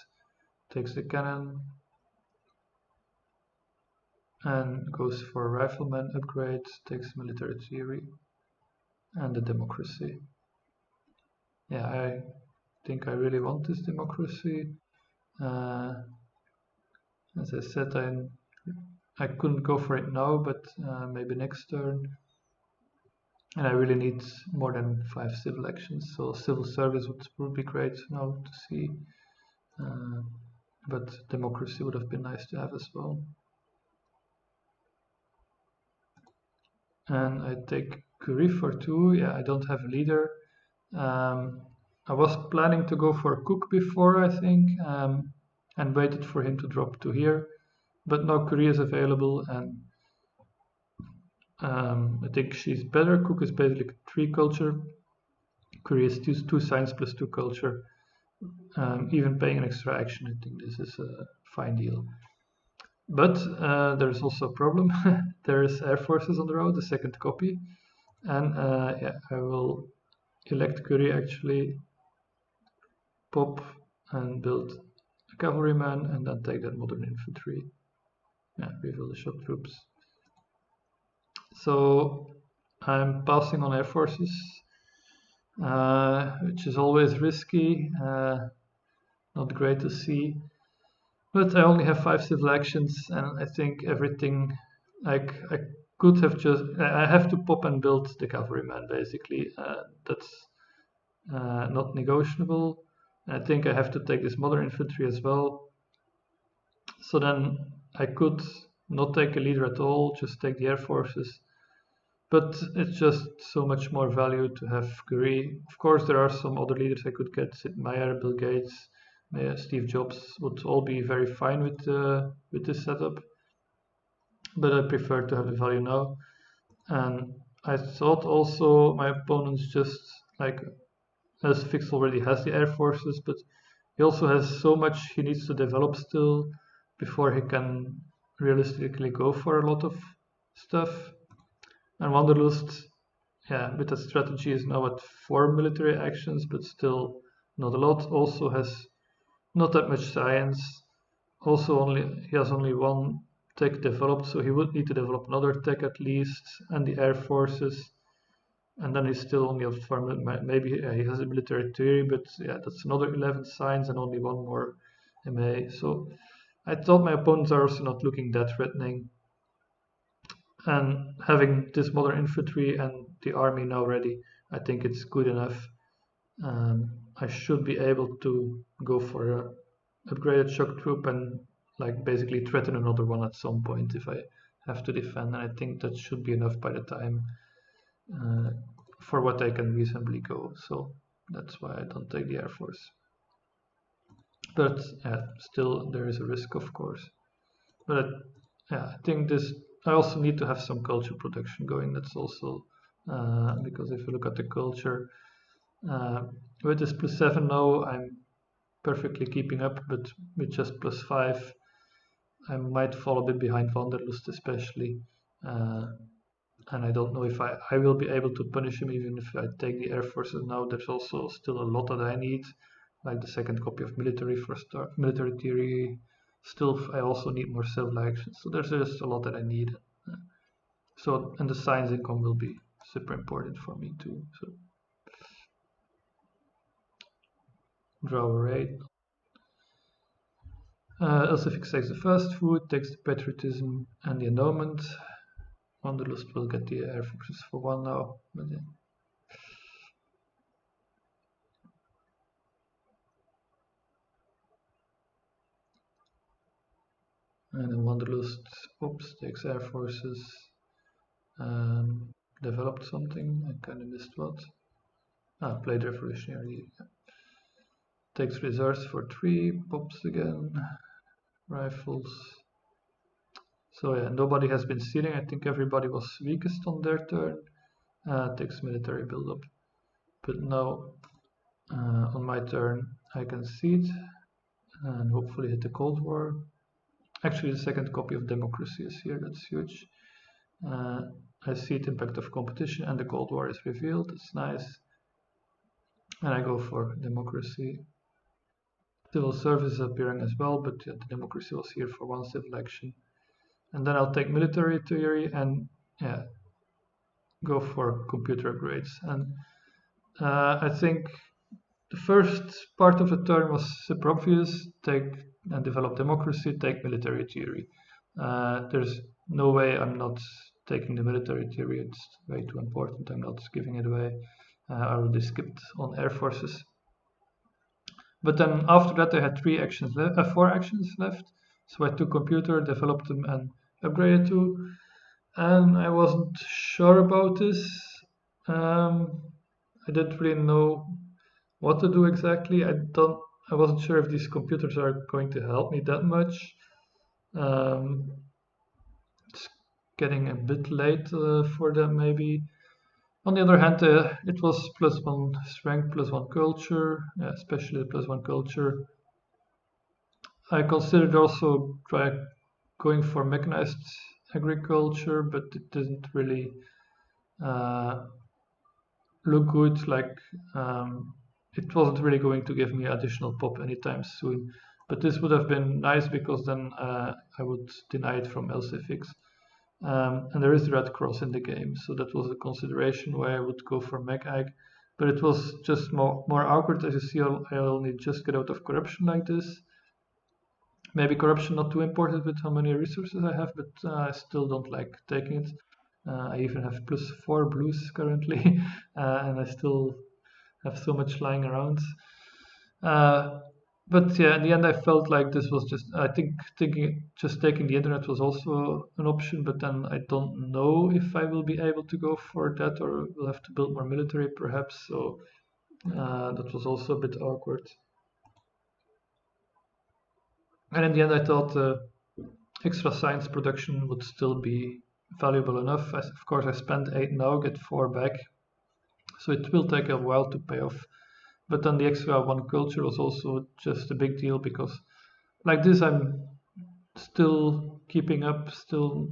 [SPEAKER 1] Takes the cannon and goes for rifleman upgrade, takes military theory and the democracy. Yeah, I think I really want this democracy. As I said, I couldn't go for it now, but maybe next turn. And I really need more than 5 civil actions, so civil service would be great now to see. But democracy would have been nice to have as well. And I take Curie for 2. Yeah, I don't have a leader. I was planning to go for Cook before, I think, and waited for him to drop to here. But now Curie is available, and I think she's better. Cook is basically 3 culture. Curie is 2 science plus 2 culture. Even paying an extra action, I think this is a fine deal. But there's also a problem. There's Air Forces on the road, the second copy. And I will elect Curie actually, pop and build a cavalryman, and then take that modern infantry. Refill the shock troops. So I'm passing on Air Forces, which is always risky, not great to see. But I only have 5 civil actions, and I think everything, like, I could have just, I have to pop and build the cavalryman basically. That's not negotiable. I think I have to take this modern infantry as well. So then I could not take a leader at all, just take the Air Forces. But it's just so much more value to have Curie. Of course, there are some other leaders I could get. Sid Meier, Bill Gates, Steve Jobs would all be very fine with this setup. But I prefer to have the value now. And I thought also my opponents just, like, Lcfyx already has the Air Forces, but he also has so much he needs to develop still before he can realistically go for a lot of stuff. And Wanderlust, with that strategy is now at 4 military actions, but still not a lot. Also has not that much science. Also he has only 1 tech developed, so he would need to develop another tech at least, and the Air Forces. And then he's still only at 4, maybe he has a military theory, but that's another 11 science and only 1 more MA. So I thought my opponents are also not looking that threatening. And having this modern infantry and the army now ready, I think it's good enough. I should be able to go for a upgraded shock troop and, like, basically threaten another one at some point if I have to defend. And I think that should be enough by the time for what I can reasonably go. So that's why I don't take the Air Force. But still there is a risk, of course. But I think I also need to have some culture production going. That's also because if you look at the culture, with this +7 now, I'm perfectly keeping up, but with just +5, I might fall a bit behind Wanderlust especially. And I don't know if I will be able to punish him even if I take the Air Forces now. There's also still a lot that I need, like the second copy of military for military theory. Still, I also need more civil actions. So there's just a lot that I need. So, and the science income will be super important for me too. So draw a raid. Lcfyx takes the fast food, takes the patriotism and the endowment. Wanderlust will get the air forces for 1 now. But yeah. And then Wanderlust, oops, takes air forces. Developed something, I kind of missed what. Played revolutionary. Yeah. Takes reserves for 3, pops again. Rifles. So yeah, nobody has been stealing. I think everybody was weakest on their turn. Takes military buildup. But now on my turn I can seed and hopefully hit the Cold War. Actually, the second copy of democracy is here, that's huge. I see the impact of competition and the Cold War is revealed, it's nice. And I go for democracy. Civil service is appearing as well, but yeah, the democracy was here for 1 civil action. And then I'll take military theory and yeah, go for computer upgrades. And I think the first part of the turn was super obvious, take and develop democracy, take military theory. There's no way I'm not taking the military theory, it's way too important, I'm not giving it away. I already skipped on air forces. But then after that I had 4 actions left. So I took computer, developed them and upgraded to. And I wasn't sure about this. I didn't really know what to do exactly. I wasn't sure if these computers are going to help me that much. It's getting a bit late for them maybe. On the other hand, it was +1 strength, +1 culture, especially the +1 culture. I considered also going for mechanized agriculture, but it didn't really look good. Like it wasn't really going to give me additional pop anytime soon. But this would have been nice because then I would deny it from Lcfyx. And there is the red cross in the game, so that was a consideration why I would go for mech ag. But it was just more awkward. As you see, I only just get out of corruption like this. Maybe corruption not too important with how many resources I have, but I still don't like taking it. I even have +4 blues currently, and I still have so much lying around. But yeah, in the end, I felt like this was just, I think just taking the internet was also an option, but then I don't know if I will be able to go for that or will have to build more military perhaps. So that was also a bit awkward. And in the end, I thought extra science production would still be valuable enough. Of course, I spent 8 now, get 4 back. So it will take a while to pay off. But then the extra 1 culture was also just a big deal because like this I'm still keeping up, still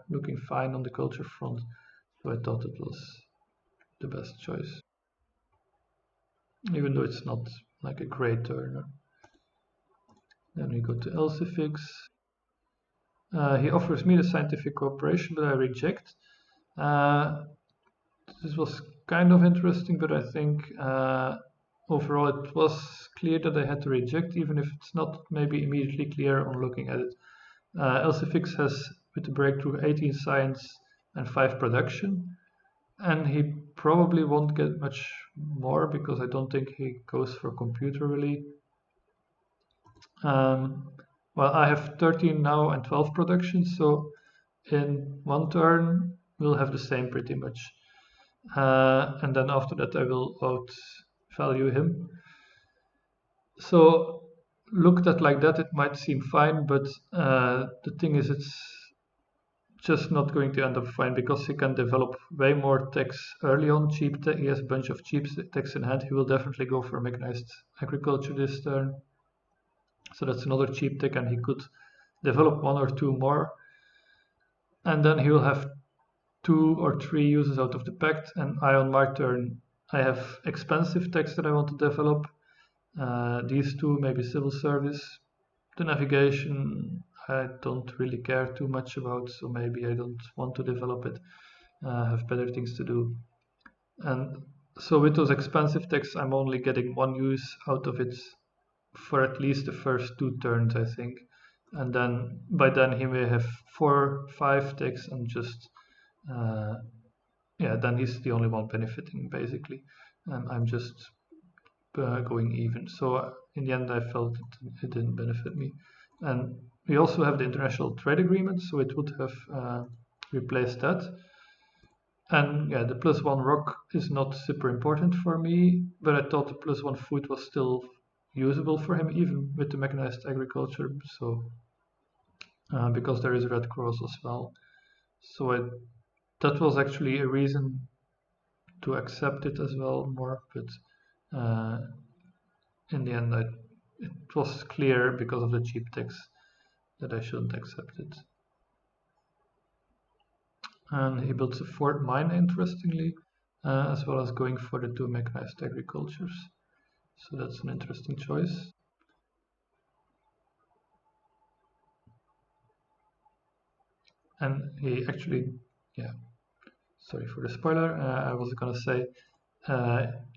[SPEAKER 1] looking fine on the culture front. So I thought it was the best choice. Even though it's not like a great turner. Then we go to Lcfyx. He offers me the scientific cooperation, but I reject. This was kind of interesting, but I think overall it was clear that I had to reject, even if it's not maybe immediately clear on looking at it. Lcfyx has, with the breakthrough, 18 science and 5 production, and he probably won't get much more because I don't think he goes for computer really. Well, I have 13 now and 12 production, so in 1 turn we'll have the same pretty much. And then after that I will outvalue him. So looked at like that, it might seem fine, but the thing is it's just not going to end up fine because he can develop way more techs early on, cheap tech. He has a bunch of cheap techs in hand. He will definitely go for mechanized agriculture this turn. So that's another cheap tech, and he could develop 1 or 2 more. And then he will have 2 or 3 uses out of the pact, and I on my turn, I have expensive techs that I want to develop. These 2, maybe civil service. The navigation, I don't really care too much about, so maybe I don't want to develop it. have better things to do. And so with those expensive techs, I'm only getting one use out of it for at least the first 2 turns, I think. And then by then he may have 4, 5 techs and just then he's the only one benefiting basically, and I'm just going even. So in the end, I felt it didn't benefit me. And we also have the international trade agreement, so it would have replaced that. And yeah, the +1 rock is not super important for me, but I thought the +1 food was still usable for him, even with the mechanized agriculture. So because there is Red Cross as well, so that was actually a reason to accept it as well more. But in the end, it was clear because of the cheap text that I shouldn't accept it. And he built a fourth mine, interestingly, as well as going for the 2 mechanized agricultures. So that's an interesting choice. And he actually, sorry for the spoiler, I was gonna say,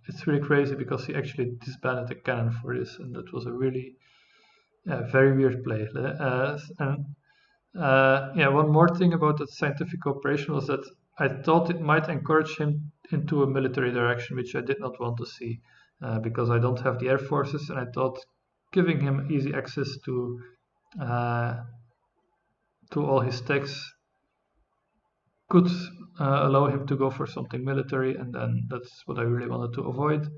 [SPEAKER 1] it's really crazy because he actually disbanded the cannon for this, and that was a really very weird play. One more thing about that scientific cooperation was that I thought it might encourage him into a military direction, which I did not want to see, because I don't have the air forces, and I thought giving him easy access to all his techs could allow him to go for something military, and then that's what I really wanted to avoid.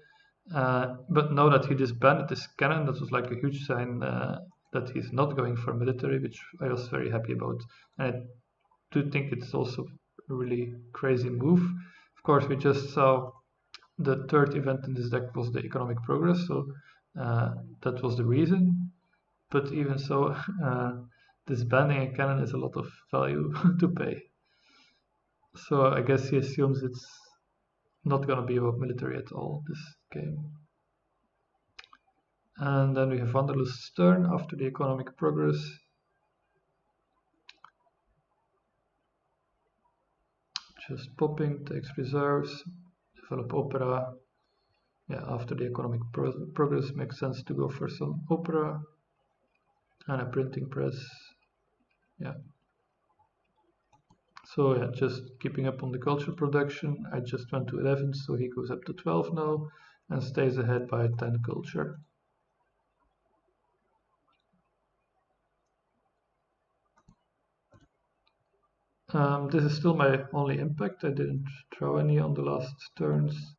[SPEAKER 1] But now that he disbanded this cannon, that was like a huge sign that he's not going for military, which I was very happy about. And I do think it's also a really crazy move. Of course, we just saw the third event in this deck was the economic progress, so that was the reason. But even so, disbanding a cannon is a lot of value to pay. So I guess he assumes it's not going to be about military at all, this game. And then we have Wanderlust's turn after the economic progress. Just popping, takes reserves, develop opera. Yeah, after the economic progress makes sense to go for some opera and a printing press. Yeah. So yeah, just keeping up on the culture production. I just went to 11, so he goes up to 12 now and stays ahead by 10 culture. This is still my only impact. I didn't throw any on the last turns,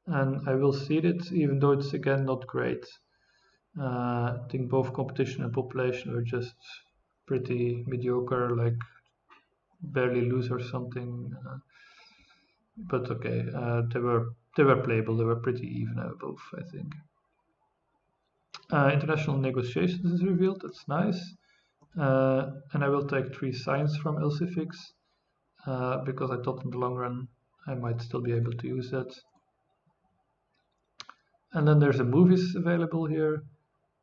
[SPEAKER 1] and I will seed it, even though it's again not great. I think both competition and population were just pretty mediocre, like barely lose or something. But okay, they were playable. They were pretty even both, I think. International negotiations is revealed. That's nice. And I will take 3 signs from Lcfyx because I thought in the long run I might still be able to use that. And then there's a movies available here,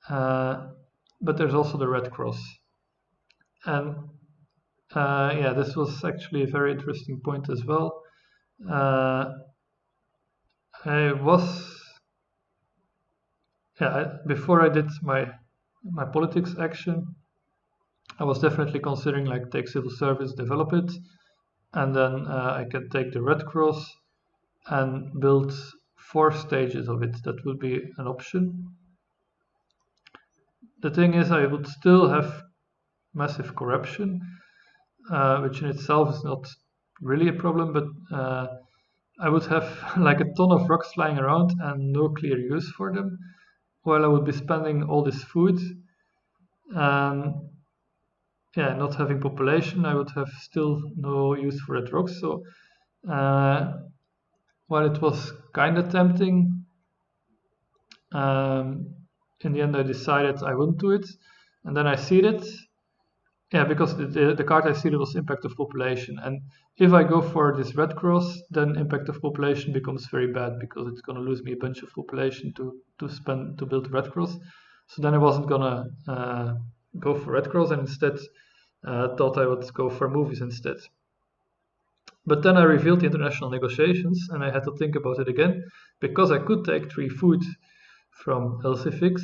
[SPEAKER 1] but there's also the Red Cross. And this was actually a very interesting point as well. Before I did my politics action, I was definitely considering like take civil service, develop it, and then I can take the Red Cross and build 4 stages of it. That would be an option. The thing is, I would still have massive corruption, which in itself is not really a problem, but I would have like a ton of rocks lying around and no clear use for them, while I would be spending all this food. Not having population, I would have still no use for red rocks. So while it was kind of tempting, in the end I decided I wouldn't do it, and then I seeded. Yeah, because the card I seeded was impact of population, and if I go for this red cross, then impact of population becomes very bad because it's gonna lose me a bunch of population to spend to build red cross. So then I wasn't gonna go for red cross, and instead thought I would go for movies instead. But then I revealed the international negotiations and I had to think about it again because I could take 3 food from Lcfyx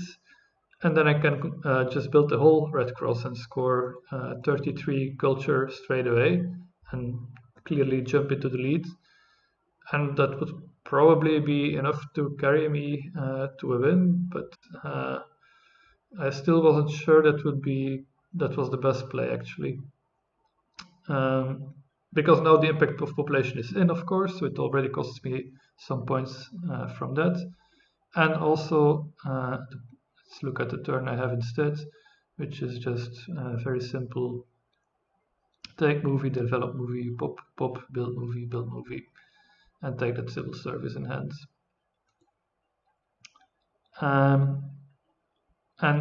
[SPEAKER 1] and then I can just build the whole Red Cross and score 33 culture straight away and clearly jump into the lead. And that would probably be enough to carry me to a win, but I still wasn't sure that was the best play actually. Because now the impact of population is in, of course, so it already costs me some points from that. And also, let's look at the turn I have instead, which is just very simple. Take movie, develop movie, pop, pop, build movie, and take that civil service in hand. And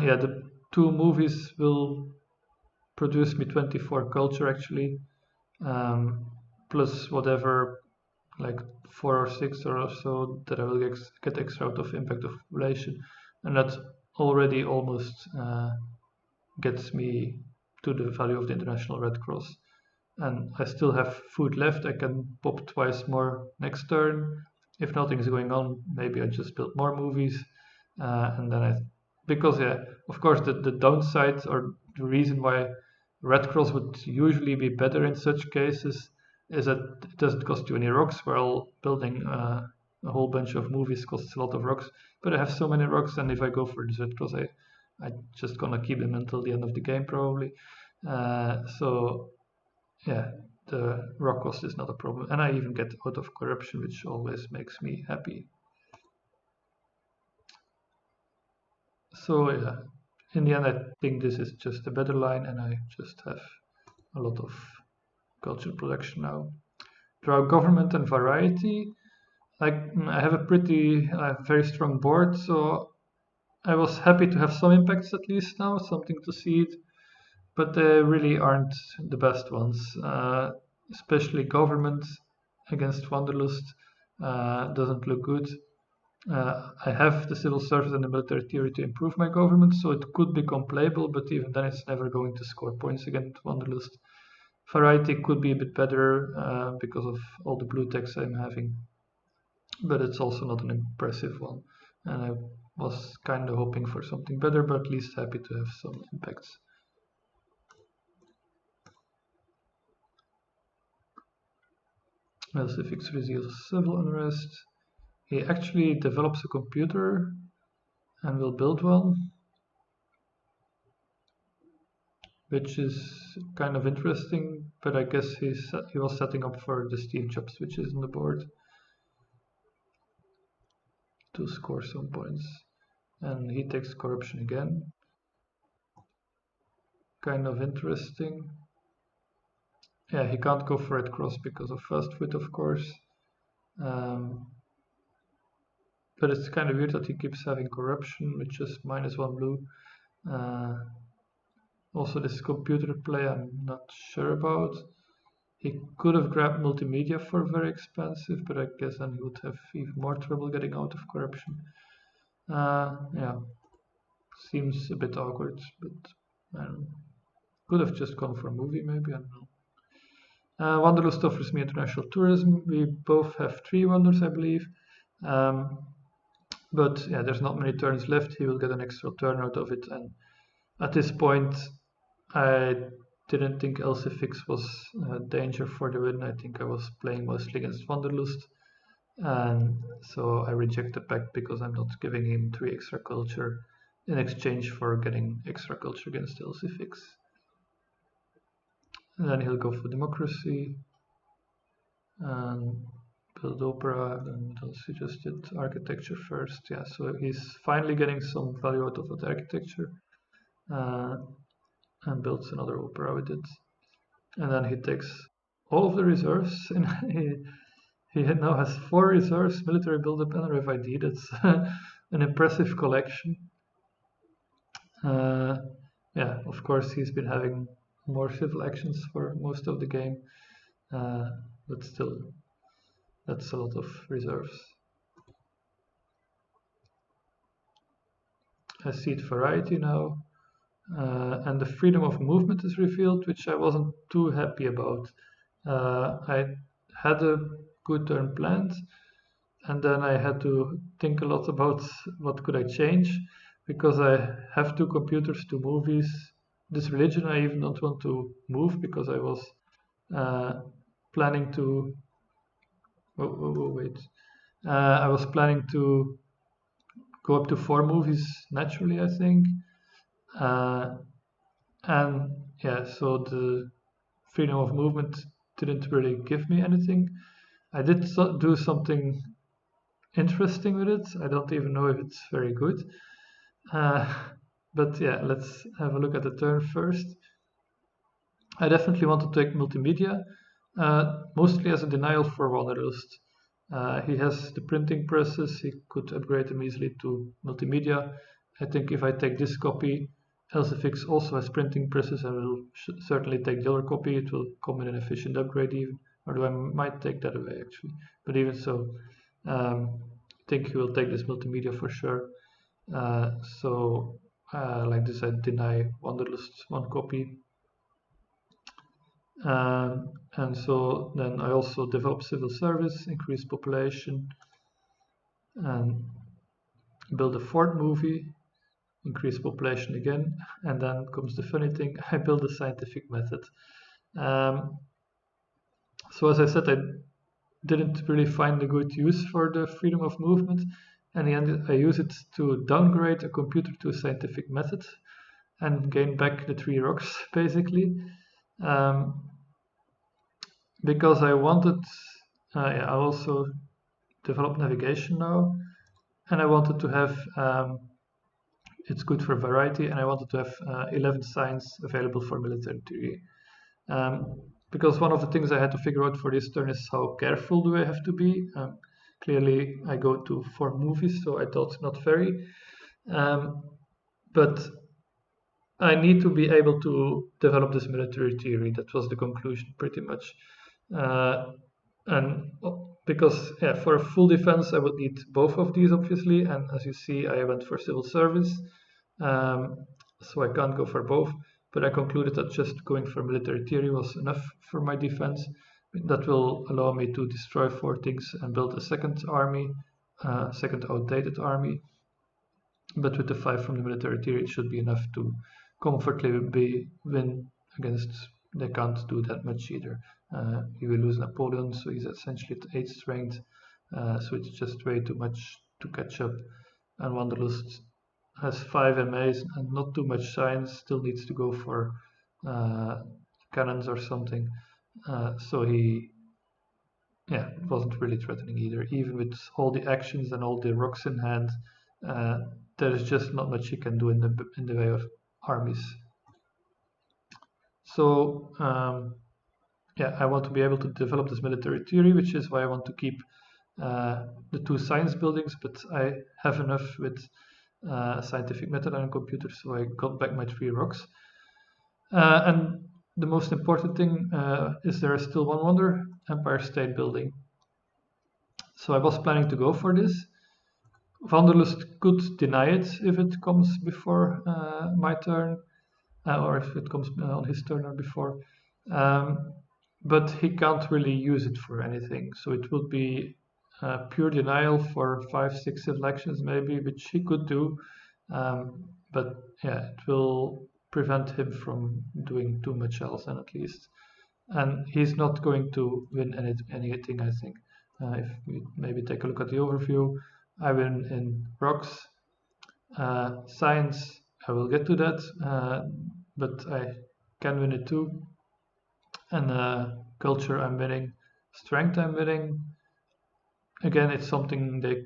[SPEAKER 1] yeah, the 2 movies will produce me 24 culture actually, plus whatever, like 4 or 6 or so that I will get extra out of impact of population, and that already almost gets me to the value of the International Red Cross. And I still have food left. I can pop twice more next turn. If nothing is going on, maybe I just build more movies, and then because yeah, of course the downside or the reason why Red Cross would usually be better in such cases is that it doesn't cost you any rocks. While building a whole bunch of movies costs a lot of rocks, but I have so many rocks, and if I go for this Red Cross, I just gonna keep them until the end of the game probably. So yeah, the rock cost is not a problem, and I even get out of corruption, which always makes me happy. So yeah, in the end, I think this is just a better line, and I just have a lot of culture production now. Draw government and variety. Like I have a very strong board, so I was happy to have some impacts at least now, something to seed, but they really aren't the best ones. Especially government against Wanderlust doesn't look good. I have the civil service and the military theory to improve my government, so it could become playable, but even then it's never going to score points against Wanderlust. Variety could be a bit better because of all the blue text I'm having, but it's also not an impressive one. And I was kind of hoping for something better, but at least happy to have some impacts. Lcfyx reveals civil unrest. He actually develops a computer and will build one, which is kind of interesting, but I guess he was setting up for the Steve Jobs, which is on the board, to score some points. And he takes corruption again. Kind of interesting. Yeah, he can't go for Red Cross because of fast food, of course. But it's kind of weird that he keeps having corruption, which is -1 blue. Also, this computer play I'm not sure about. He could have grabbed multimedia for very expensive, but I guess then he would have even more trouble getting out of corruption. Yeah, seems a bit awkward, but I don't know. Could have just gone for a movie, maybe, I don't know. Wanderlust offers me international tourism. We both have 3 wonders, I believe. But yeah, there's not many turns left. He will get an extra turn out of it, and at this point, I didn't think Lcfyx was a danger for the win. I think I was playing mostly against Wanderlust, and so I reject the pact because I'm not giving him 3 extra culture in exchange for getting extra culture against Lcfyx. And then he'll go for democracy and build opera, and also just did architecture first. Yeah, so he's finally getting some value out of that architecture, and builds another opera with it. And then he takes all of the reserves, and he now has 4 reserves, military buildup and RFID. That's an impressive collection. Yeah, of course he's been having more civil actions for most of the game, but still, that's a lot of reserves. I see it variety now, and the freedom of movement is revealed, which I wasn't too happy about. I had a good turn planned, and then I had to think a lot about what could I change, because I have two computers, two movies. This religion I even don't want to move, because I was planning to. Wait. I was planning to go up to 4 movies naturally, I think. Uh, and yeah, so the freedom of movement didn't really give me anything. I did do something interesting with it. I don't even know if it's very good. Uh, but yeah, let's have a look at the turn first. I definitely want to take multimedia, mostly as a denial for Wanderlust. He has the printing presses, he could upgrade them easily to multimedia. I think if I take this copy, Lcfyx also has printing presses, I will certainly take the other copy. It will come in an efficient upgrade even, although I might take that away actually. But even so, I think he will take this multimedia for sure. Like this, I deny Wanderlust 1 copy. And so then I also develop civil service, increase population, and build a 4th movie, increase population again. And then comes the funny thing, I build a scientific method. So as I said, I didn't really find a good use for the freedom of movement. In the end, I use it to downgrade a computer to a scientific method and gain back the 3 rocks, basically. Because I wanted, I also developed navigation now, and I wanted to have, it's good for variety, and I wanted to have 11 signs available for military theory. Because one of the things I had to figure out for this turn is how careful do I have to be. Clearly, I go to 4 movies, so I thought not very. But I need to be able to develop this military theory. That was the conclusion, pretty much. And because for a full defense, I would need both of these, obviously. And as you see, I went for civil service, so I can't go for both. But I concluded that just going for military theory was enough for my defense. That will allow me to destroy 4 things and build a second army, second outdated army. But with the 5 from the military theory, it should be enough to comfortably win against. They can't do that much either. He will lose Napoleon, so he's essentially at 8th strength, so it's just way too much to catch up. And Wanderlust has 5 MAs and not too much science, still needs to go for cannons or something. So he wasn't really threatening either. Even with all the actions and all the rocks in hand, there is just not much he can do in the way of armies. So I want to be able to develop this military theory, which is why I want to keep the 2 science buildings, but I have enough with a scientific method and a computer, so I got back my 3 rocks. And the most important thing is there is still one wonder, Empire State Building. So I was planning to go for this. Wanderlust could deny it if it comes before my turn, or if it comes on his turn or before. But he can't really use it for anything. So it would be pure denial for 5-6 civil actions maybe, which he could do. But it will prevent him from doing too much else, and at least. And he's not going to win anything, I think. If we maybe take a look at the overview, I win in rocks. Science, I will get to that, but I can win it too. And culture, I'm winning. Strength, I'm winning. Again, it's something they,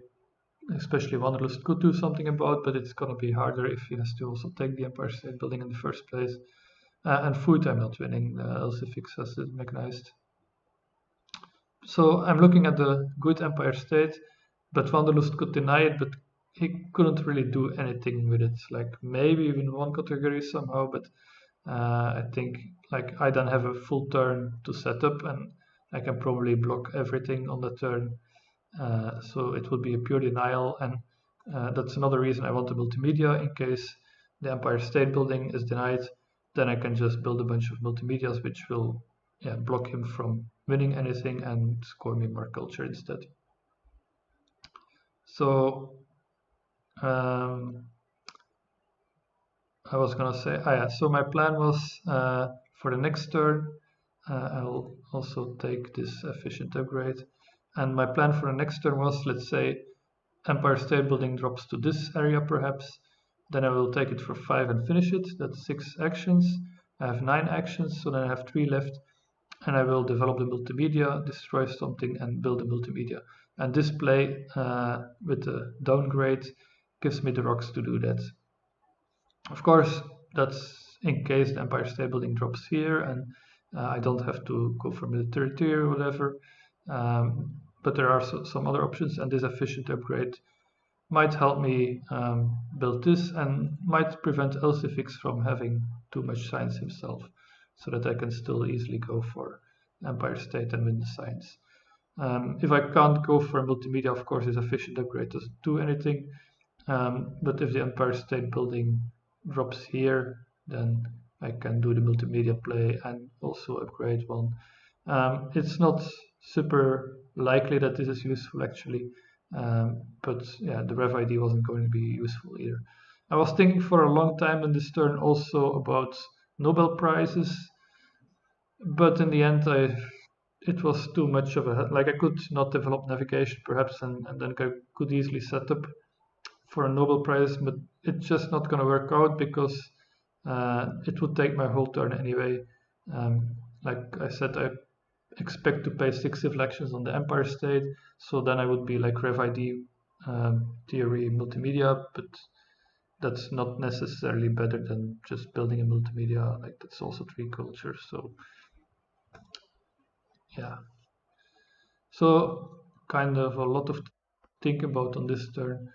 [SPEAKER 1] especially Wanderlust, could do something about, but it's gonna be harder if he has to also take the Empire State Building in the first place. And food, I'm not winning. Lcfyx has it mechanized. So I'm looking at the good Empire State, but Wanderlust could deny it, but he couldn't really do anything with it. Like maybe even 1 category somehow, but I think like I don't have a full turn to set up, and I can probably block everything on the turn. So it would be a pure denial, and that's another reason I want the multimedia. In case the Empire State Building is denied, then I can just build a bunch of multimedias which will block him from winning anything and score me more culture instead. So I was gonna say, yeah, so my plan was for the next turn, I'll also take this efficient upgrade. And my plan for the next turn was, let's say, Empire State Building drops to this area perhaps. Then I will take it for 5 and finish it. That's 6 actions. I have 9 actions, so then I have 3 left. And I will develop the multimedia, destroy something, and build the multimedia. And this play with the downgrade gives me the rocks to do that. Of course, that's in case the Empire State Building drops here and I don't have to go for military tier or whatever. But there are some other options, and this efficient upgrade might help me build this and might prevent Lcfyx from having too much science himself, so that I can still easily go for Empire State and win the science. If I can't go for a multimedia, of course, this efficient upgrade doesn't do anything. But if the Empire State Building drops here, then I can do the multimedia play and also upgrade one. It's not super likely that this is useful actually, but yeah, the Rev ID wasn't going to be useful either. I was thinking for a long time in this turn also about Nobel Prizes, but in the end it was too much of a, like I could not develop navigation perhaps, and then I could easily set up for a Nobel Prize, but it's just not going to work out because it would take my whole turn anyway. Like I said, I expect to pay 6 civil actions on the Empire State, so then I would be like Rev ID, theory, multimedia, but that's not necessarily better than just building a multimedia. Like that's also 3 cultures, so yeah. So kind of a lot of think about on this turn.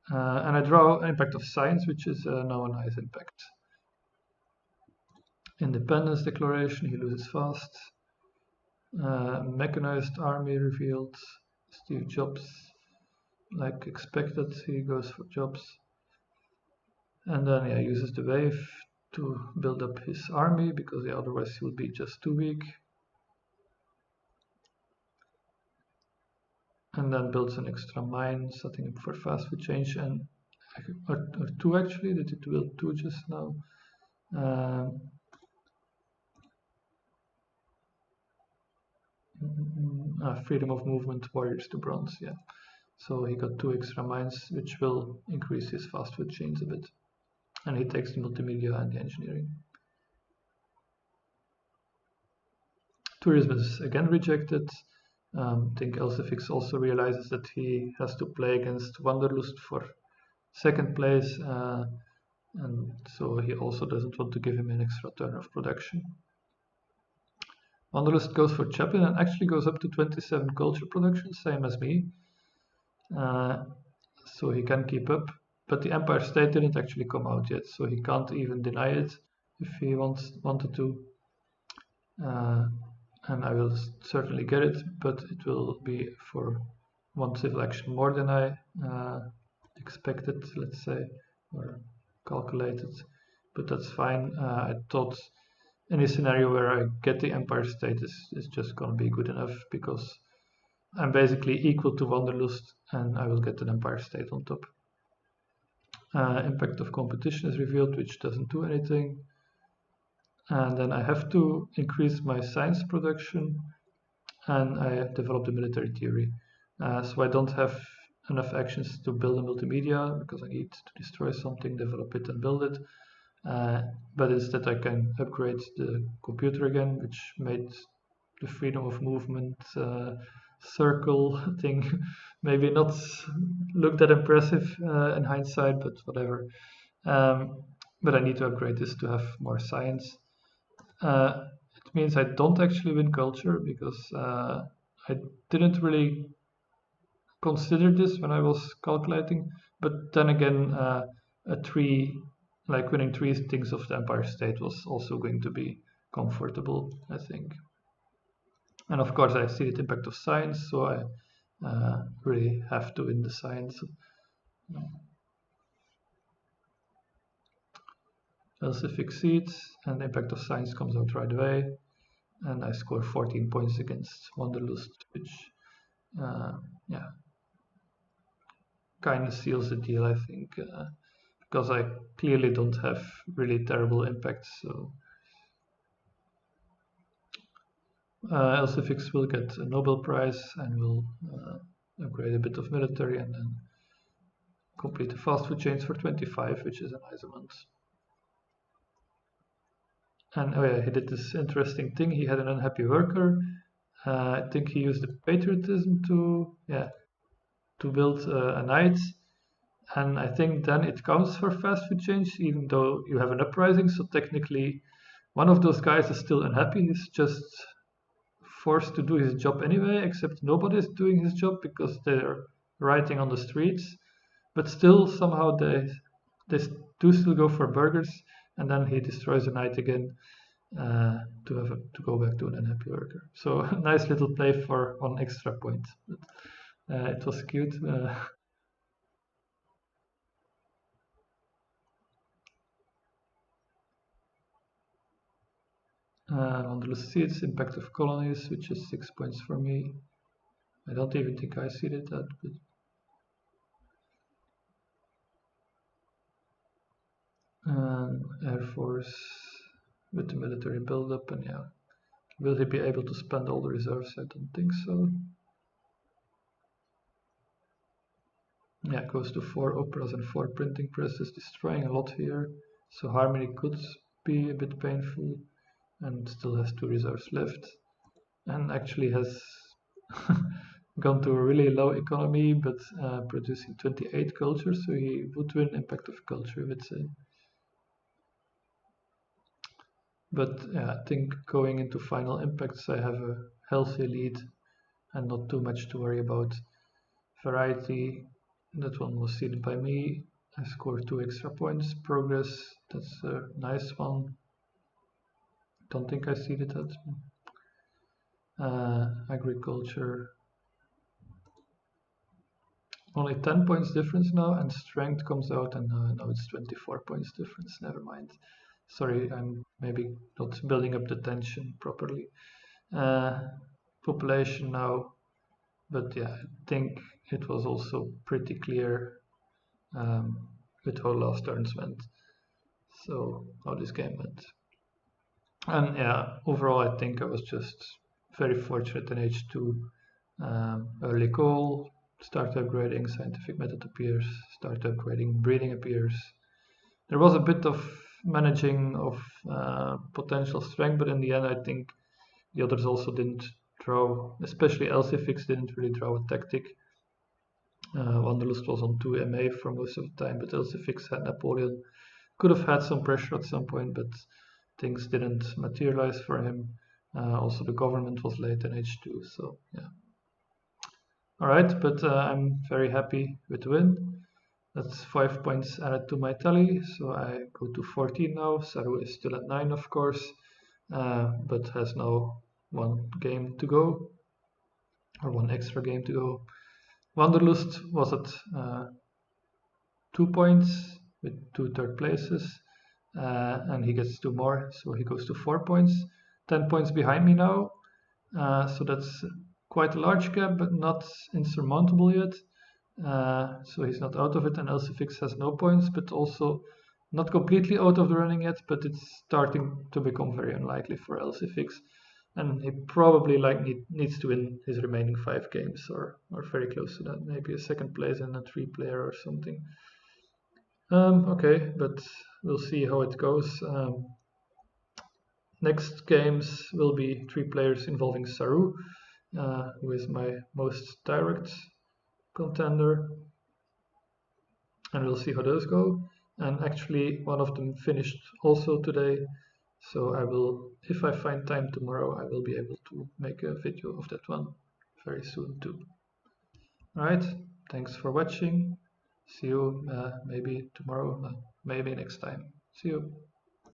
[SPEAKER 1] And I draw an impact of science, which is now a nice impact. Independence Declaration, he loses fast. Mechanized army revealed. Steve Jobs, like expected, he goes for Jobs. And then yeah, uses the wave to build up his army, because yeah, otherwise he would be just too weak. And then builds an extra mine, setting up for fast food change, and or 2 actually, did it build 2 just now? Freedom of movement, warriors to bronze, yeah. So he got 2 extra mines, which will increase his fast food chains a bit. And he takes the multimedia and the engineering. Tourism is again rejected. I think Lcfyx also realizes that he has to play against Wanderlust for 2nd place, and so he also doesn't want to give him an extra turn of production. Wanderlust goes for Chaplin and actually goes up to 27 culture production, same as me. So he can keep up, but the Empire State didn't actually come out yet, so he can't even deny it if he wanted to. And I will certainly get it, but it will be for 1 civil action more than I expected, let's say, or calculated, but that's fine. I thought any scenario where I get the Empire State is just gonna be good enough, because I'm basically equal to Wanderlust and I will get an Empire State on top. Impact of competition is revealed, which doesn't do anything. And then I have to increase my science production, and I have developed a military theory. So I don't have enough actions to build a multimedia, because I need to destroy something, develop it and build it. But instead I can upgrade the computer again, which made the freedom of movement circle thing maybe not look that impressive in hindsight, but whatever. But I need to upgrade this to have more science. It means I don't actually win culture, because I didn't really consider this when I was calculating, but then again, a 3, like winning 3 things of the Empire State was also going to be comfortable, I think. And of course I see the impact of science, so I really have to win the science. Else it succeeds, and the impact of science comes out right away. and I score 14 points against Wanderlust, which yeah, kind of seals the deal, I think, because I clearly don't have really terrible impacts. So Lcfyx will get a Nobel Prize and will upgrade a bit of military and then complete the fast food chains for 25, which is a nice amount. And oh yeah, he did this interesting thing. He had an unhappy worker. I think he used the patriotism to build a knight, and I think then it counts for fast food change, even though you have an uprising. So technically, one of those guys is still unhappy. He's just forced to do his job anyway, except nobody's doing his job because they're rioting on the streets. But still, somehow they do still go for burgers, and then he destroys the knight again to go back to an unhappy worker. So nice little play for 1 extra point. But, it was cute. On the seeds, impact of colonies, which is 6 points for me. I don't even think I seeded that, but Air Force with the military buildup, and yeah, will he be able to spend all the reserves? I don't think so. Yeah, it goes to 4 operas and 4 printing presses, destroying a lot here. So Harmony could be a bit painful, and still has 2 reserves left, and actually has gone to a really low economy, but producing 28 culture, so he would win impact of culture, I would say. But yeah, I think going into final impacts, I have a healthy lead and not too much to worry about. Variety, that one was seeded by me. I scored 2 extra points. Progress, that's a nice one. Don't think I seeded that. Agriculture, only 10 points difference now, and strength comes out, and now it's 24 points difference. Never mind. Sorry, I'm maybe not building up the tension properly. Population now, but yeah, I think it was also pretty clear with how last turns went. So how this game went. And yeah, overall, I think I was just very fortunate in H2. Early goal, start upgrading, scientific method appears, start upgrading, breeding appears. There was a bit of managing of potential strength, but in the end, I think the others also didn't draw, especially Lcfyx didn't really draw a tactic. Wanderlust was on 2 MA for most of the time, but Lcfyx had Napoleon. Could have had some pressure at some point, but things didn't materialize for him. Also, the government was late in H2, so yeah. Alright, but I'm very happy with the win. That's 5 points added to my tally, so I go to 14 now. Saru is still at 9, of course, but has now 1 game to go, or 1 extra game to go. Wanderlust was at 2 points with 2 third places, and he gets 2 more, so he goes to 4 points. 10 points behind me now, so that's quite a large gap, but not insurmountable yet. So he's not out of it, and Lcfyx has no points, but also not completely out of the running yet, but it's starting to become very unlikely for Lcfyx. And he probably needs to win his remaining 5 games, or very close to that, maybe a second place and a 3-player or something. Okay, but we'll see how it goes. Next games will be 3 players involving Saru, who is my most direct contender, and we'll see how those go. And actually, one of them finished also today, so I will, if I find time tomorrow, I will be able to make a video of that one very soon too. Alright, thanks for watching. See you maybe tomorrow, maybe next time. See you.